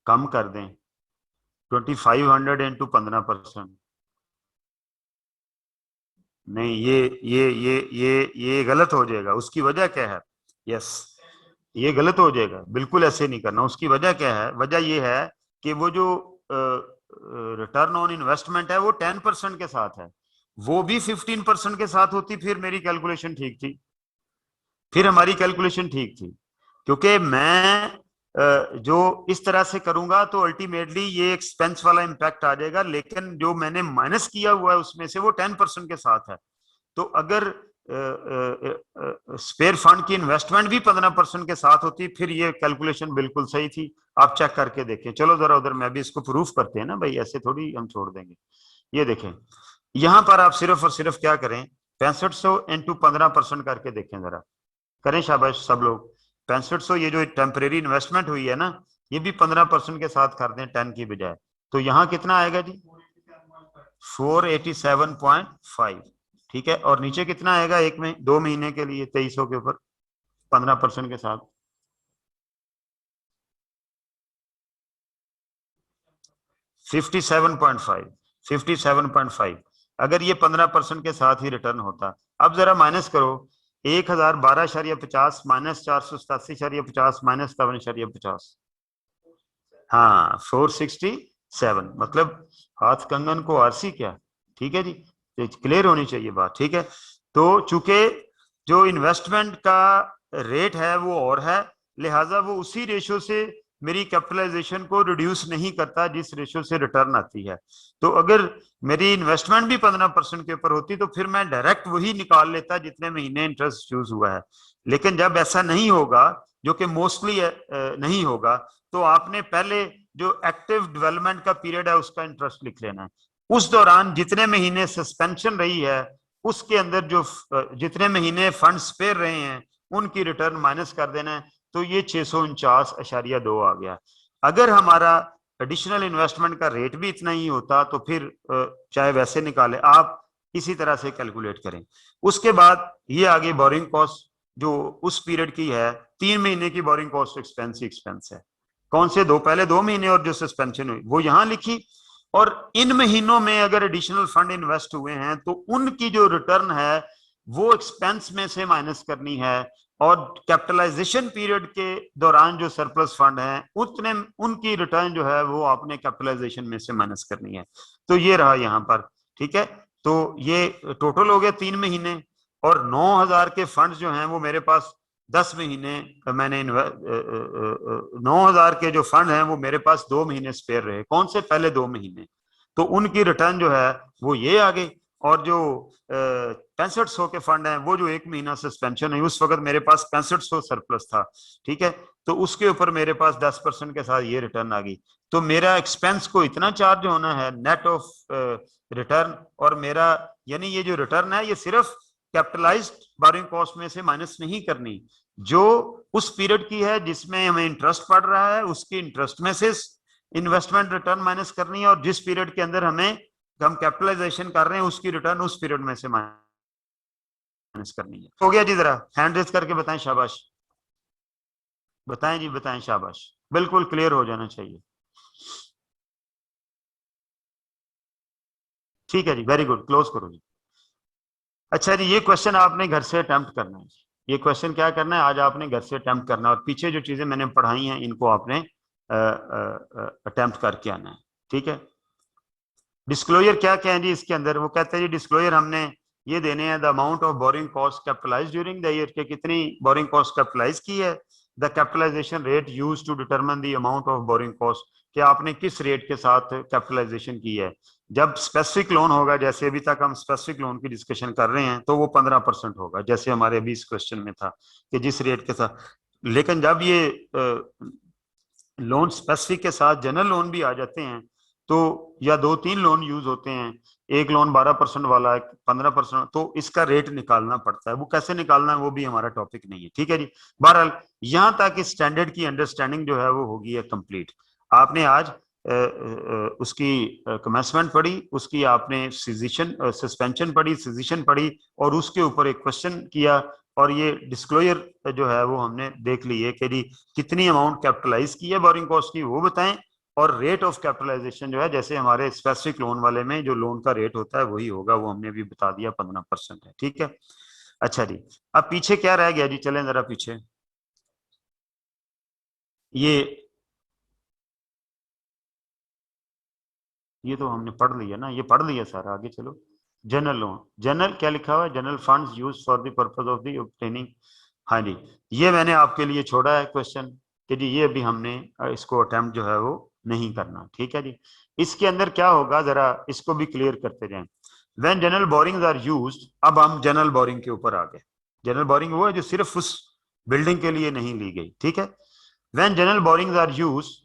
कम कर दें, 2500 इंटू 15%। नहीं, ये गलत हो जाएगा। उसकी वजह क्या है? यस, ये गलत हो जाएगा, बिल्कुल ऐसे नहीं करना। उसकी वजह क्या है? वजह ये है कि वो जो रिटर्न ऑन इन्वेस्टमेंट है वो 10% के साथ है, वो भी 15% के साथ होती फिर मेरी कैलकुलेशन ठीक थी, फिर हमारी कैलकुलेशन ठीक थी। क्योंकि मैं जो इस तरह से करूंगा तो अल्टीमेटली ये एक्सपेंस वाला इंपैक्ट आ जाएगा, लेकिन जो मैंने माइनस किया हुआ है उसमें से वो 10% के साथ है। तो अगर स्पेयर फंड की इन्वेस्टमेंट भी 15% के साथ होती फिर ये कैलकुलेशन बिल्कुल सही थी। आप चेक करके देखें। चलो जरा उधर मैं भी इसको प्रूफ करते हैं ना भाई, ऐसे थोड़ी हम छोड़ देंगे। ये देखें, यहां पर आप सिर्फ और सिर्फ क्या करें, 6500 इंटू 15% करके देखें जरा, करें शाबाश सब लोग। 6500 ये जो टेम्परेरी इन्वेस्टमेंट हुई है ना, ये भी 15% के साथ कर दें 10 की बजाय, तो यहाँ कितना आएगा जी? 487.5। ठीक है, और नीचे कितना आएगा एक में 2 महीने के लिए 2300 के ऊपर 15% के साथ? 57.5। 57.5 अगर ये 15% के साथ ही रिटर्न होता। अब जरा माइनस करो, 1012.50 माइनस 487.50 माइनस 57.50, हाँ 467, मतलब हाथ कंगन को आरसी क्या। ठीक है जी, क्लियर होनी चाहिए बात। ठीक है, तो चूंकि जो इन्वेस्टमेंट का रेट है वो और है, लिहाजा वो उसी रेशो से मेरी कैपिटलाइजेशन को रिड्यूस नहीं करता जिस रेशो से रिटर्न आती है। तो अगर मेरी इन्वेस्टमेंट भी 15% के ऊपर होती तो फिर मैं डायरेक्ट वही निकाल लेता जितने महीने इंटरेस्ट यूज हुआ है। लेकिन जब ऐसा नहीं होगा, जो कि मोस्टली नहीं होगा, तो आपने पहले जो एक्टिव डेवलपमेंट का पीरियड है उसका इंटरेस्ट लिख लेना है। उस दौरान जितने महीने सस्पेंशन रही है उसके अंदर जो जितने महीने फंड स्पेयर रहे हैं उनकी रिटर्न माइनस कर देना है। तो ये 649.2 आ गया। अगर हमारा एडिशनल इन्वेस्टमेंट का रेट भी इतना ही होता तो फिर चाहे वैसे निकाले आप, इसी तरह से कैलकुलेट करें। उसके बाद ये आगे बोरिंग कॉस्ट जो उस पीरियड की है, 3 महीने की बोरिंग कॉस्ट एक्सपेंस ही एक्सपेंस है। कौन से दो? पहले 2 महीने और जो सस्पेंशन हुई वो यहां लिखी। और इन महीनों में अगर एडिशनल फंड इन्वेस्ट हुए हैं तो उनकी जो रिटर्न है वो एक्सपेंस में से माइनस करनी है, और कैपिटलाइजेशन पीरियड के दौरान जो सरप्लस फंड है उतने उनकी रिटर्न जो है वो आपने कैपिटलाइजेशन में से माइनस करनी है। तो ये रहा यहाँ पर। ठीक है, तो ये टोटल हो गया 3 महीने, और 9000 के फंड जो हैं वो मेरे पास 10 महीने मैंने 9000 के जो फंड हैं वो मेरे पास 2 महीने स्पेयर रहे। कौन से? पहले 2 महीने। तो उनकी रिटर्न जो है वो ये आ गई। और जो 6500 के फंड हैं वो जो 1 महीना सस्पेंशन है उस वक्त मेरे पास 6500 सरप्लस था। ठीक है, तो उसके ऊपर मेरे पास 10% के साथ ये रिटर्न आ गई। तो मेरा एक्सपेंस को इतना चार्ज होना है नेट ऑफ रिटर्न, और मेरा यानी ये जो रिटर्न है ये सिर्फ कैपिटलाइज्ड बोरिंग कॉस्ट में से माइनस नहीं करनी, जो उस पीरियड की है जिसमें हमें इंटरेस्ट पड़ रहा है उसकी इंटरेस्ट में से इन्वेस्टमेंट रिटर्न माइनस करनी है, और जिस पीरियड के अंदर हम कैपिटलाइजेशन कर रहे हैं उसकी रिटर्न उस पीरियड में से माइनस करनी है। हो गया जी? जरा हैंड रेज करके बताएं शाबाश, बताएं जी, बताएं शाबाश, बिल्कुल क्लियर हो जाना चाहिए। ठीक है जी, वेरी गुड, क्लोज करो जी। अच्छा जी, ये क्वेश्चन आपने घर से अटेम्प्ट करना है। ये क्वेश्चन क्या करना है आज आपने घर से अटेम्प्ट करना है, और पीछे जो चीजें मैंने पढ़ाई हैं इनको आपने अटेम्प्ट करके आना है। ठीक है, डिस्क्लोजर क्या क्या है जी इसके अंदर? वो कहते हैं जी डिस्क्लोजर हमने ये देने हैं the amount of boring cost capitalize during the year, के कितनी बोरिंग कॉस्ट कैपिटलाइज की है, the capitalization rate use to determine the amount of boring cost, कि आपने किस रेट के साथ कैपिटलाइजेशन की है। जब स्पेसिफिक लोन होगा, जैसे अभी तक हम स्पेसिफिक लोन की डिस्कशन कर रहे हैं, तो वो 15% होगा, जैसे हमारे अभी इस क्वेश्चन में था कि जिस रेट के साथ। लेकिन जब ये लोन स्पेसिफिक के साथ जनरल लोन भी आ जाते हैं, तो या 2-3 लोन यूज होते हैं, एक लोन 12% वाला है, 15%, तो इसका रेट निकालना पड़ता है। वो कैसे निकालना है वो भी हमारा टॉपिक नहीं है। ठीक है जी, बहरहाल यहां तक इस स्टैंडर्ड की अंडरस्टैंडिंग जो है वो होगी है कंप्लीट। आपने आज उसकी कमेंसमेंट पढ़ी, उसकी आपने सस्पेंशन पढ़ी, सिजिशन पढ़ी, और उसके ऊपर एक क्वेश्चन किया, और ये डिस्क्लोजर जो है वो हमने देख ली है कि जी कितनी अमाउंट कैपिटलाइज की है बोरिंग कॉस्ट की वो बताएं, और रेट ऑफ कैपिटलाइजेशन जो है जैसे हमारे स्पेसिफिक लोन वाले में जो लोन का रेट होता है वही होगा, वो हमने भी बता दिया 15% है। ठीक है, अच्छा जी, अब पीछे क्या रह गया जी? चलें जरा पीछे। ये तो हमने पढ़ लिया ना, ये पढ़ लिया सारा, आगे चलो। जनरल लोन, जनरल क्या लिखा हुआ है? General funds use for the purpose of the obtaining. हाँ जी, ये मैंने आपके लिए छोड़ा है क्वेश्चन कि जी ये अभी हमने इसको अटेम्प्ट जो है वो नहीं करना। ठीक है जी, इसके अंदर क्या होगा जरा इसको भी क्लियर करते जाएं। When general borrowings are used, अब हम जनरल बोरिंग के ऊपर आ गए। जनरल बोरिंग वो है जो सिर्फ उस बिल्डिंग के लिए नहीं ली गई। ठीक है, when general borrowings are used,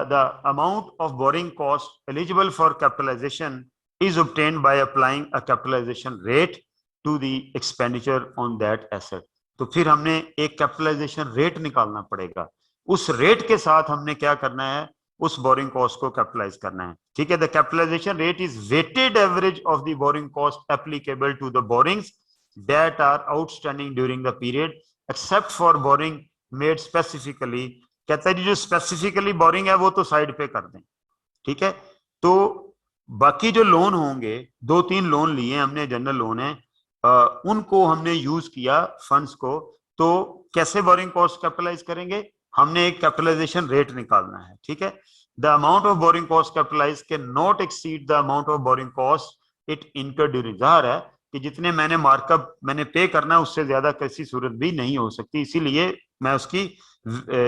the amount of borrowing cost eligible for capitalization is obtained by applying a capitalization rate to the expenditure on that asset. तो फिर हमने एक कैपिटलाइजेशन रेट निकालना पड़ेगा, उस रेट के साथ हमने क्या करना है, उस बोरिंग कॉस्ट को कैपिटलाइज करना है। ठीक है, the capitalization rate is weighted average of the borrowing cost applicable to the borrowings that are outstanding during the period except for borrowing made specifically. कहता है जो स्पेसिफिकली बोरिंग है वो तो साइड पे कर दें। ठीक है, तो बाकी जो लोन होंगे, 2-3 लोन लिए हमने, जनरल लोन है, उनको हमने यूज किया फंड्स को, तो कैसे बोरिंग कॉस्ट कैपिटलाइज करेंगे, हमने एक कैपिटलाइजेशन रेट निकालना है। ठीक है, the amount of boring cost capitalize can not exceed the amount of boring cost it incurred during. जाहिर है कि जितने मैंने मार्कअप मैंने पे करना है उससे ज्यादा किसी सूरत भी नहीं हो सकती, इसीलिए मैं उसकी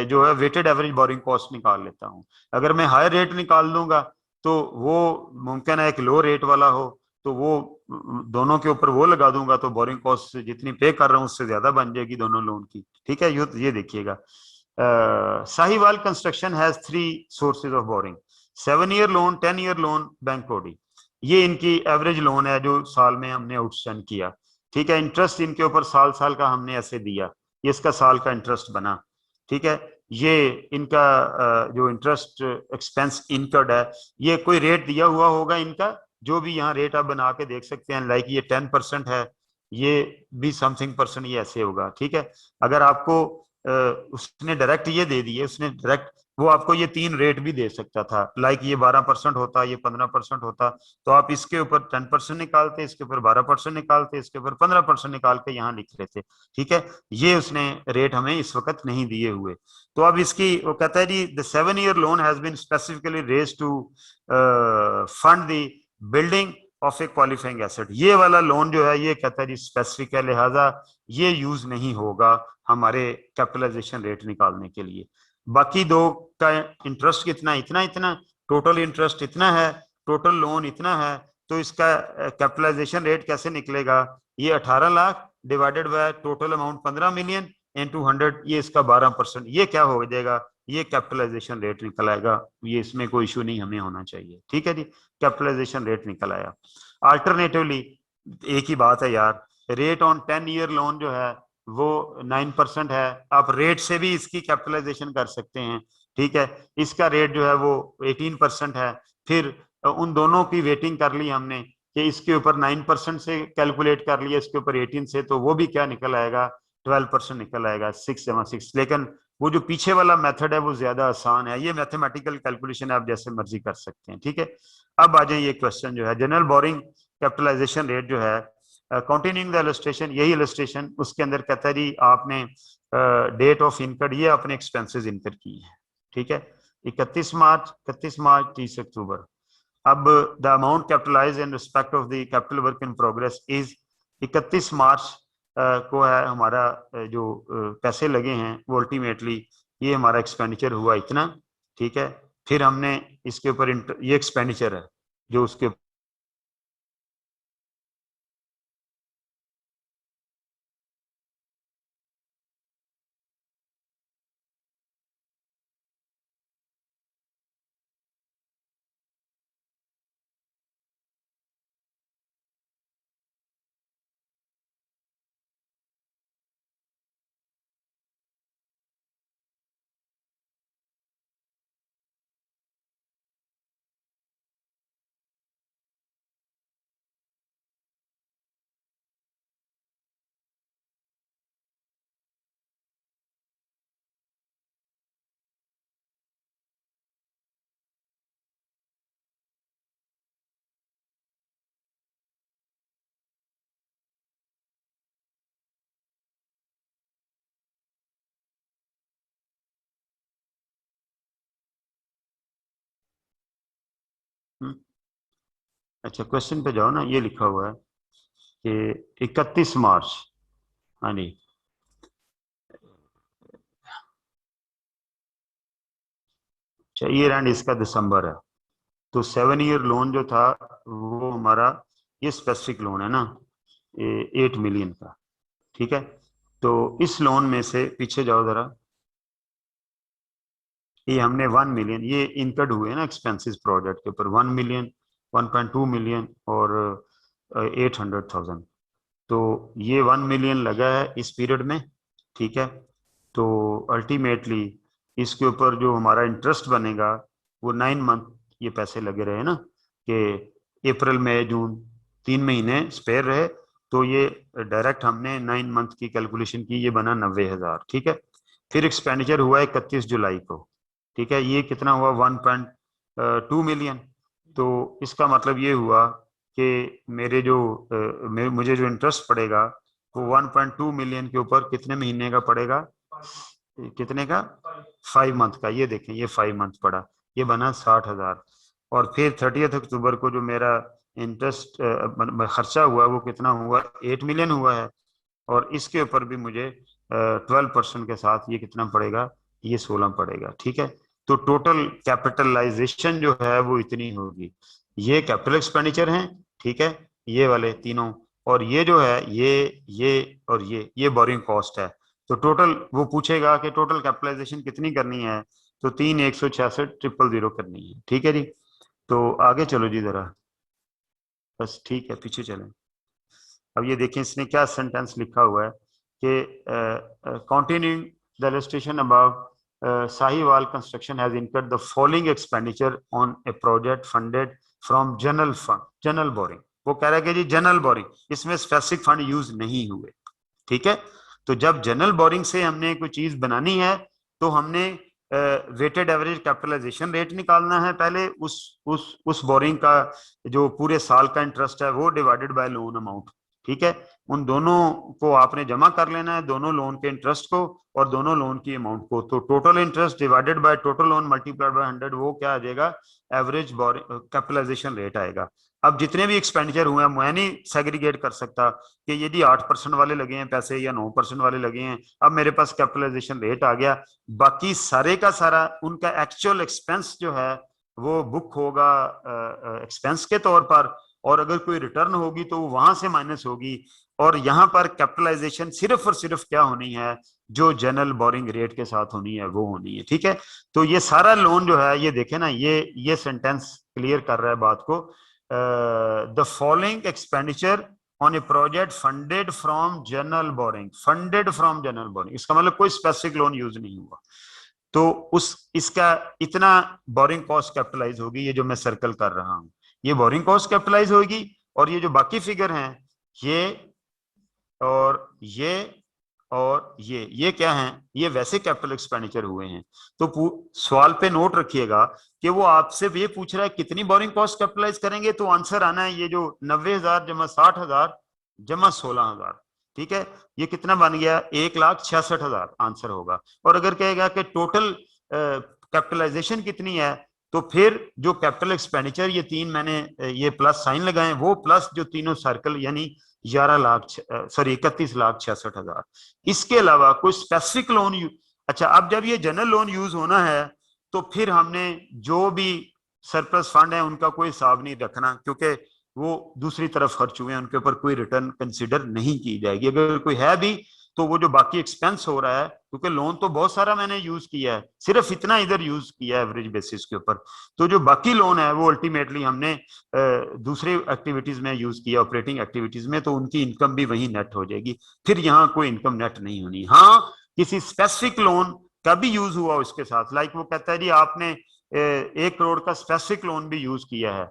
जो है वेटेड एवरेज बोरिंग कॉस्ट निकाल लेता हूं। अगर मैं हाई रेट निकाल लूंगा तो वो मुमकिन है एक लो रेट वाला हो, तो वो दोनों के ऊपर वो लगा दूंगा तो बोरिंग कॉस्ट जितनी पे कर रहा हूँ उससे ज्यादा बन जाएगी दोनों लोन की। ठीक है, ये देखिएगा, Sahiwal construction has 3 sources of borrowing, 7-year loan, 10-year loan, bank OD. ये इनकी एवरेज लोन है जो साल में हमने आउटस्टैंड किया। ठीक है, इंटरेस्ट इनके ऊपर साल साल का हमने ऐसे दिया, ये इसका साल का इंटरेस्ट बना। ठीक है, ये इनका जो इंटरेस्ट एक्सपेंस इनकर्ड है, ये कोई रेट दिया हुआ होगा इनका, जो भी यहाँ रेट आप बना के देख सकते हैं, लाइक ये 10% है, ये भी समथिंग परसेंट ये ऐसे होगा। ठीक है, अगर आपको उसने डायरेक्ट ये दे दिए, उसने डायरेक्ट वो आपको ये 3 रेट भी दे सकता था, लाइक ये 12% होता, ये 15% होता, तो आप इसके ऊपर 10% निकालते, इसके ऊपर 12% निकालते, इसके ऊपर 15% निकाल के यहाँ लिख लेते। ठीक है, ये उसने रेट हमें इस वक्त नहीं दिए हुए। तो अब इसकी वो कहता है जी the 7-year loan has been specifically raise to fund the building of a qualifying asset. ये वाला लोन जो है ये कहता है जी स्पेसिफिक है, लिहाजा ये यूज नहीं होगा हमारे कैपिटलाइजेशन रेट निकालने के लिए। बाकी दो का इंटरेस्ट कितना, इतना टोटल इंटरेस्ट इतना है, टोटल लोन इतना है, तो इसका कैपिटलाइजेशन रेट कैसे निकलेगा, ये 18 lakh divided by total amount 15 million into 100, ये इसका 12%, ये क्या हो जाएगा, ये कैपिटलाइजेशन रेट निकल आएगा। ये इसमें कोई इशू नहीं हमें होना चाहिए। ठीक है जी, कैपिटलाइजेशन रेट निकल आया। अल्टरनेटिवली एक ही बात है यार, रेट ऑन 10-year लोन जो है वो 9% है, आप रेट से भी इसकी कैपिटलाइजेशन कर सकते हैं। ठीक है, इसका रेट जो है वो 18% है, फिर उन दोनों की वेटिंग कर ली हमने कि इसके ऊपर 9% से कैलकुलेट कर लिया, इसके ऊपर 18 से, तो वो भी क्या निकल आएगा, 12% निकल आएगा, 6 लेकिन वो जो पीछे वाला मेथड है वो ज्यादा आसान है, ये मैथमेटिकल कैलकुलेशन आप जैसे मर्जी कर सकते हैं। ठीक है, अब आ जाए ये क्वेश्चन जो है जनरल बोरिंग कैपिटलाइजेशन रेट जो है, कंटिन्यूइंग द इलस्ट्रेशन, यही इलस्ट्रेशन उसके अंदर कहता है जी आपने डेट ऑफ इनकर्ड, ये अपने एक्सपेंसेस इनकर की है। ठीक है, 31 मार्च, 30 अक्टूबर। अब the amount capitalize in respect of the capital work in progress is 31 March को है हमारा जो पैसे लगे हैं वो अल्टीमेटली ये हमारा एक्सपेंडिचर हुआ इतना। ठीक है, फिर हमने इसके ऊपर ये एक्सपेंडिचर है जो उसके अच्छा क्वेश्चन पे जाओ ना, ये लिखा हुआ है कि 31 मार्च, हाँ जी, ईयर एंड इसका दिसंबर है, तो 7-year लोन जो था वो हमारा ये स्पेसिफिक लोन है ना, 8 मिलियन का। ठीक है, तो इस लोन में से पीछे जाओ जरा, ये हमने 1 मिलियन ये इनकर्ड हुए ना एक्सपेंसेस प्रोजेक्ट के ऊपर, 1 मिलियन, 1.2 मिलियन और 800,000। तो ये 1 मिलियन लगा है इस पीरियड में, ठीक है। तो अल्टीमेटली इसके ऊपर जो हमारा इंटरेस्ट बनेगा वो 9 मंथ ये पैसे लगे रहे ना, कि अप्रैल मई जून 3 महीने स्पेयर रहे, तो ये डायरेक्ट हमने 9 मंथ की कैलकुलेशन की, ये बना 90,000, ठीक है। फिर एक्सपेंडिचर हुआ 31 जुलाई को, ठीक है, ये कितना हुआ 1.2 मिलियन। तो इसका मतलब ये हुआ कि मेरे जो मुझे जो इंटरेस्ट पड़ेगा वो 1.2 मिलियन के ऊपर कितने महीने का पड़ेगा, कितने का, 5 मंथ का। ये देखें ये 5 मंथ पड़ा, ये बना 60,000। और फिर 30 अक्टूबर को जो मेरा इंटरेस्ट खर्चा हुआ वो कितना हुआ, 8 मिलियन हुआ है। और इसके ऊपर भी मुझे 12% के साथ ये कितना पड़ेगा, ये 16 पड़ेगा, ठीक है। तो टोटल कैपिटलाइजेशन जो है वो इतनी होगी। ये कैपिटल एक्सपेंडिचर हैं, ठीक है, ये वाले तीनों, और ये जो है ये और ये बोरिंग कॉस्ट है। तो टोटल वो पूछेगा कि टोटल कैपिटलाइजेशन कितनी करनी है, तो 3,166,000 करनी है, ठीक है जी। तो आगे चलो जी जरा, बस ठीक है पीछे चलें। अब ये देखें इसने क्या सेंटेंस लिखा हुआ है कि continuing the illustration above, Sahiwal construction has incurred the following expenditure on A project funded from general fund, general boring. वो कह रहा है कि जी जनरल बोरिंग, इसमें स्पेसिफिक फंड यूज नहीं हुए, ठीक है। तो जब जनरल बोरिंग से हमने कोई चीज बनानी है तो हमने वेटेड एवरेज कैपिटलाइजेशन रेट निकालना है पहले, उस बोरिंग का जो पूरे साल का इंटरेस्ट है वो डिवाइडेड बाय लोन अमाउंट, ठीक है। उन दोनों को आपने जमा कर लेना है, दोनों लोन के इंटरेस्ट को और दोनों लोन की अमाउंट को। तो total interest divided by total loan multiplied by 100, वो क्या आ जाएगा, एवरेज कैपिटलाइजेशन रेट आएगा। अब जितने भी एक्सपेंडिचर हुए हैं मैं नहीं सेग्रीगेट कर सकता कि यदि 8% वाले लगे हैं पैसे या 9% वाले लगे हैं, अब मेरे पास कैपिटलाइजेशन रेट आ गया, बाकी सारे का सारा उनका एक्चुअल एक्सपेंस जो है वो बुक होगा एक्सपेंस के तौर पर, और अगर कोई रिटर्न होगी तो वहां से माइनस होगी। और यहाँ पर कैपिटलाइजेशन सिर्फ और सिर्फ क्या होनी है, जो जनरल बोरिंग रेट के साथ होनी है वो होनी है, ठीक है। तो ये सारा लोन जो है, ये देखे ना, ये सेंटेंस क्लियर कर रहा है बात को। The following expenditure on A project funded from general boring, funded from general boring, इसका मतलब कोई स्पेसिफिक लोन यूज नहीं हुआ। तो इसका इतना बोरिंग कॉस्ट कैपिटलाइज होगी, ये जो मैं सर्कल कर रहा हूं ये बोरिंग कॉस्ट कैपिटलाइज होगी। और ये जो बाकी फिगर हैं, ये और ये क्या हैं, ये वैसे कैपिटल एक्सपेंडिचर हुए हैं। तो सवाल पे नोट रखिएगा कि वो आपसे ये पूछ रहा है कितनी बोरिंग कॉस्ट कैपिटलाइज करेंगे, तो आंसर आना है ये जो 90,000 जमा 60,000 जमा 16,000, ठीक है। ये कितना बन गया, 1,66,000 आंसर होगा। और अगर कहेगा कि टोटल कैपिटलाइजेशन कितनी है, तो फिर जो कैपिटल एक्सपेंडिचर ये तीन मैंने ये प्लस साइन लगाए, वो प्लस जो तीनों सर्कल यानी 31,66,000। इसके अलावा कोई स्पेसिफिक लोन अच्छा, अब जब ये जनरल लोन यूज होना है तो फिर हमने जो भी सरप्लस फंड है उनका कोई हिसाब नहीं रखना, क्योंकि वो दूसरी तरफ खर्च हुए हैं, उनके ऊपर कोई रिटर्न कंसिडर नहीं की जाएगी। अगर कोई है भी तो वो जो बाकी एक्सपेंस हो रहा है, क्योंकि लोन तो बहुत सारा मैंने यूज किया है, सिर्फ इतना इधर यूज किया है एवरेज बेसिस के ऊपर, तो जो बाकी लोन है वो अल्टीमेटली हमने दूसरे एक्टिविटीज में यूज किया, ऑपरेटिंग एक्टिविटीज में, तो उनकी इनकम भी वही नेट हो जाएगी। फिर यहाँ कोई इनकम नेट नहीं होनी। हाँ, किसी स्पेसिफिक लोन का भी यूज हुआ उसके साथ, लाइक वो कहता है जी आपने 1 करोड़ का स्पेसिफिक लोन भी यूज किया है,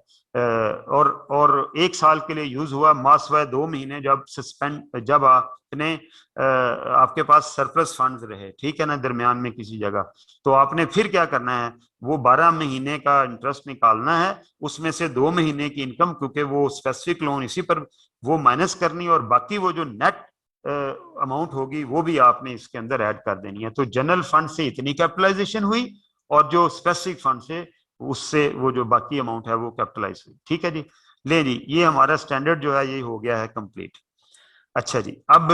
और 1 साल के लिए यूज हुआ, मासवाय 2 महीने जब आपने आपके पास सरप्लस फंड्स रहे, ठीक है ना, दरमियान में किसी जगह, तो आपने फिर क्या करना है, वो 12 महीने का इंटरेस्ट निकालना है, उसमें से 2 महीने की इनकम, क्योंकि वो स्पेसिफिक लोन इसी पर वो माइनस करनी, और बाकी वो जो नेट अमाउंट होगी वो भी आपने इसके अंदर ऐड कर देनी है। तो जनरल फंड से इतनी कैपिटलाइजेशन हुई, और जो स्पेसिफिक फंड से उससे वो जो बाकी अमाउंट है वो कैपिटलाइज हुई, ठीक है जी। ले जी, ये हमारा स्टैंडर्ड जो है ये हो गया है कंप्लीट। अच्छा जी, अब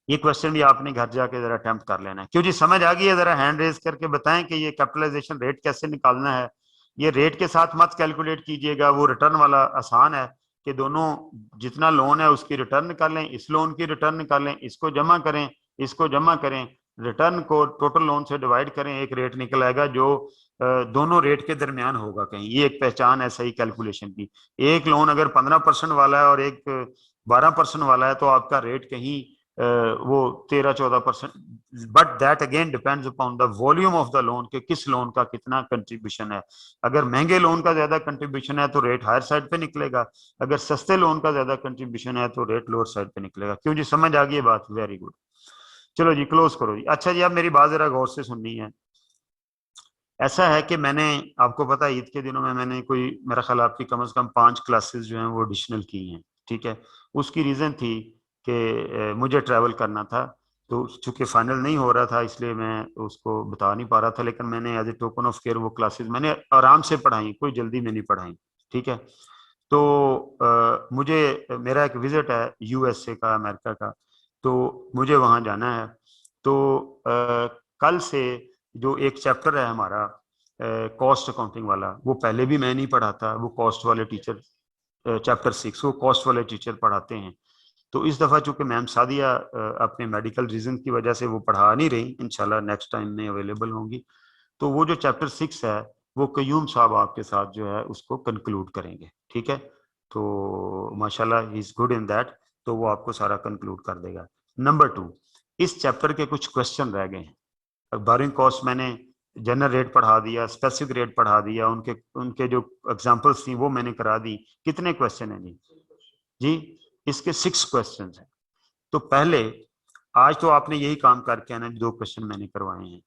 ये क्वेश्चन भी आपने घर जाके जरा अटेम्प्ट कर लेना है। क्यों जी, समझ आ गई है? जरा हैंड रेज करके बताएं कि ये कैपिटलाइजेशन रेट कैसे निकालना है। ये रेट के साथ मत कैलकुलेट कीजिएगा, वो रिटर्न वाला आसान है कि दोनों जितना लोन है उसकी रिटर्न निकालें, इस लोन की रिटर्न निकालें, इसको जमा करें, इसको जमा करें, रिटर्न को टोटल लोन से डिवाइड करें, एक रेट निकल आएगा जो दोनों रेट के दरमियान होगा कहीं, ये एक पहचान है सही कैलकुलेशन की। एक लोन अगर 15% वाला है और एक 12% वाला है तो आपका रेट कहीं वो 13-14%, but that again depends upon the volume of the loan, के किस लोन का कितना कंट्रीब्यूशन है। अगर महंगे लोन का ज्यादा कंट्रीब्यूशन है तो रेट हायर साइड पे निकलेगा, अगर सस्ते लोन का ज्यादा कंट्रीब्यूशन है तो रेट लोअर साइड पे निकलेगा। क्यों जी, समझ आ गई ये बात? Very good. चलो जी क्लोज करो जी। अच्छा जी, अब मेरी बात जरा गौर से सुननी है। ऐसा है कि मैंने, आपको पता है ईद के दिनों में मैंने कोई, मेरा ख्याल आपकी कम से कम 5 क्लासेस जो हैं वो एडिशनल की हैं, ठीक है। उसकी रीज़न थी कि मुझे ट्रैवल करना था, तो चूंकि फाइनल नहीं हो रहा था इसलिए मैं उसको बता नहीं पा रहा था, लेकिन मैंने as a token of care वो क्लासेस मैंने आराम से पढ़ाई, कोई जल्दी में नहीं पढ़ाई, ठीक है। तो मुझे, मेरा एक विजिट है यूएसए का, अमेरिका का, तो मुझे वहाँ जाना है। तो कल से जो एक चैप्टर है हमारा कॉस्ट अकाउंटिंग वाला, वो पहले भी मैं नहीं पढ़ा था, वो कॉस्ट वाले टीचर, चैप्टर 6 वो कॉस्ट वाले टीचर पढ़ाते हैं। तो इस दफा चूंकि मैम सादिया अपने मेडिकल रीजन की वजह से वो पढ़ा नहीं रही, इंशाल्लाह नेक्स्ट टाइम में अवेलेबल होंगी। तो वो जो चैप्टर 6 है वो कयूम साहब आपके साथ जो है उसको कंक्लूड करेंगे, ठीक है। तो माशाल्लाह he is good in that, तो वो आपको सारा कंक्लूड कर देगा। नंबर 2, इस चैप्टर के कुछ क्वेश्चन रह गए हैं। बोरिंग कॉस्ट मैंने जनरल रेट पढ़ा दिया, स्पेसिफिक रेट पढ़ा दिया, उनके उनके जो एग्जांपल्स थी वो मैंने करा दी। कितने क्वेश्चन हैं जी? जी इसके 6 क्वेश्चन हैं। तो पहले, आज तो आपने यही काम करके आना, 2 क्वेश्चन मैंने करवाए हैं।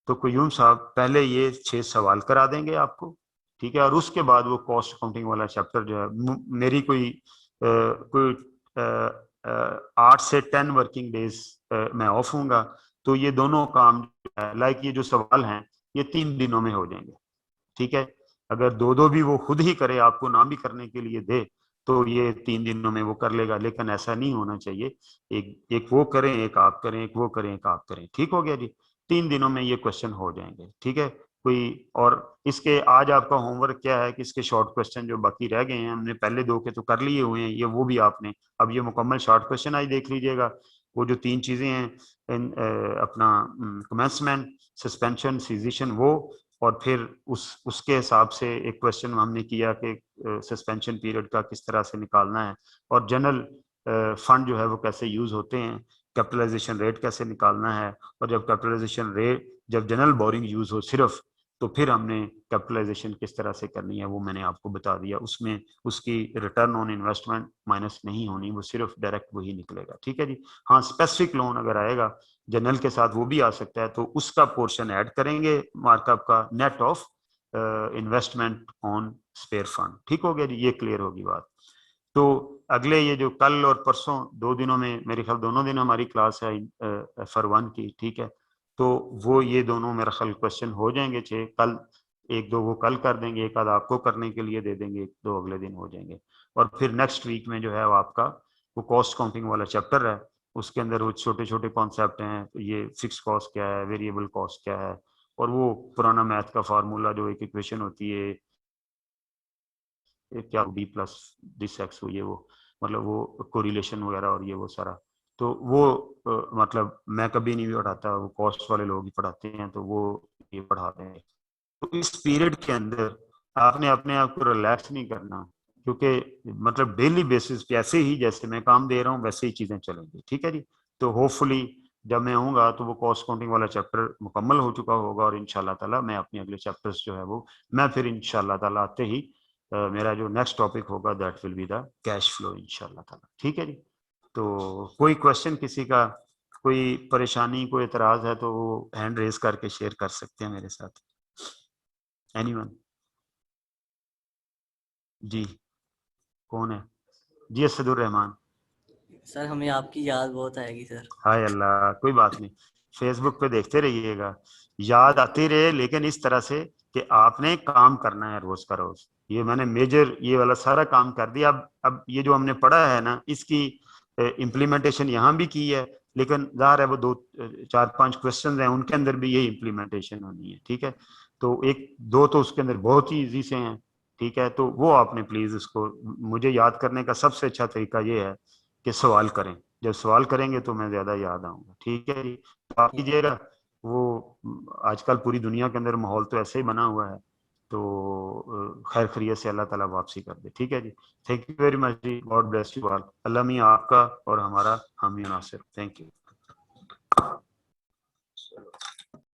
तो क्यूम साहब पहले ये 6 सवाल करा देंगे आपको, ठीक है। और उसके बाद वो कॉस्ट अकाउंटिंग वाला चैप्टर जो है, मेरी कोई 8 से 10 वर्किंग डेज मैं ऑफ हूँगा, तो ये दोनों काम लाइक ये जो सवाल हैं ये 3 दिनों में हो जाएंगे, ठीक है। अगर 2-2 भी वो खुद ही करे, आपको ना भी करने के लिए दे, तो ये 3 दिनों में वो कर लेगा, लेकिन ऐसा नहीं होना चाहिए। एक एक वो करें, एक आप करें, एक वो करें, एक आप करें, ठीक हो गया जी। 3 दिनों में ये क्वेश्चन हो जाएंगे, ठीक है। कोई और इसके आज आपका होमवर्क क्या है कि इसके शॉर्ट क्वेश्चन जो बाकी रह गए हैं, हमने पहले 2 के तो कर लिए हुए हैं, ये वो भी आपने अब ये मुकम्मल शॉर्ट क्वेश्चन आज देख लीजिएगा। वो जो 3 चीजें हैं, अपना कमेंसमेंट, सस्पेंशन, सीजेशन, वो, और फिर उसके हिसाब से एक क्वेश्चन हमने किया कि सस्पेंशन पीरियड का किस तरह से निकालना है, और जनरल फंड जो है वो कैसे यूज होते हैं, कैपिटलाइजेशन रेट कैसे निकालना है, और जब कैपिटलाइजेशन रेट, जब जनरल बोरिंग यूज हो सिर्फ, तो फिर हमने कैपिटलाइजेशन किस तरह से करनी है वो मैंने आपको बता दिया। उसमें उसकी रिटर्न ऑन इन्वेस्टमेंट माइनस नहीं होनी, वो सिर्फ डायरेक्ट वही निकलेगा, ठीक है जी। हाँ, स्पेसिफिक लोन अगर आएगा जनरल के साथ वो भी आ सकता है, तो उसका पोर्शन ऐड करेंगे मार्कअप का, net of investment on spare fund, ठीक हो गया जी, ये क्लियर होगी बात। तो अगले ये जो कल और परसों 2 दिनों में, मेरे ख्याल दोनों दिन हमारी क्लास है FR1 की, ठीक है। तो वो ये दोनों मेरा ख्याल क्वेश्चन हो जाएंगे 6 कल, 1-2 वो कल कर देंगे, एक आध आपको करने के लिए दे देंगे, 1-2 अगले दिन हो जाएंगे। और फिर नेक्स्ट वीक में जो है वो आपका वो कॉस्ट काउंटिंग वाला चैप्टर है, उसके अंदर वो छोटे छोटे कॉन्सेप्ट हैं, तो ये फिक्स कॉस्ट क्या है, वेरिएबल कॉस्ट क्या है, और वो पुराना मैथ का फार्मूला जो एक इक्वेशन होती है, क्या B+this x हो, ये वो मतलब वो कोरिलेशन वगैरह और ये वो सारा, तो वो मतलब मैं कभी नहीं भी पढ़ाता, वो कॉस्ट वाले लोग ही पढ़ाते हैं, तो वो ये पढ़ाते हैं। तो इस पीरियड के अंदर आपने अपने आप को रिलैक्स नहीं करना, क्योंकि मतलब डेली बेसिस पे ऐसे ही जैसे मैं काम दे रहा हूँ वैसे ही चीजें चलेंगी, ठीक है जी। तो होपफुली जब मैं आऊँगा तो वो कॉस्ट काउंटिंग वाला चैप्टर मुकम्मल हो चुका होगा, और इंशाल्लाह ताला मैं अपने अगले चैप्टर्स जो है वो मैं फिर इंशाल्लाह ताला आते ही मेरा जो नेक्स्ट टॉपिक होगा that will be the cash flow इंशाल्लाह ताला, ठीक है जी। तो कोई क्वेश्चन किसी का, कोई परेशानी, कोई एतराज है तो वो हैंड रेज करके शेयर कर सकते हैं मेरे साथ। एनीवन? जी, कौन है? जी असदुर रहमान।
सर हमें आपकी याद बहुत आएगी सर।
हाय अल्लाह, कोई बात नहीं, फेसबुक पे देखते रहिएगा, याद आती रहे, लेकिन इस तरह से कि आपने काम करना है रोज का रोज। ये मैंने मेजर ये वाला सारा काम कर दिया। अब ये जो हमने पढ़ा है ना, इसकी इम्प्लीमेंटेशन यहाँ भी की है, लेकिन ज़ाहिर है वो 2-4-5 क्वेश्चन हैं, उनके अंदर भी यही इम्प्लीमेंटेशन होनी है, ठीक है। तो 1-2 तो उसके अंदर बहुत ही ईजी से हैं, ठीक है। तो वो आपने प्लीज उसको, मुझे याद करने का सबसे अच्छा तरीका ये है कि सवाल करें, जब सवाल करेंगे तो मैं ज्यादा याद आऊंगा, ठीक है जी। तो आप कीजिएगा, वो आजकल पूरी दुनिया के अंदर माहौल तो ऐसे ही बना हुआ है, तो खैर खैरियत से अल्लाह ताला वापसी कर दे। ठीक है जी, थैंक यू वेरी मच जी, God bless you all. Allah मियां आपका और हमारा हामी नासिर, थैंक यू।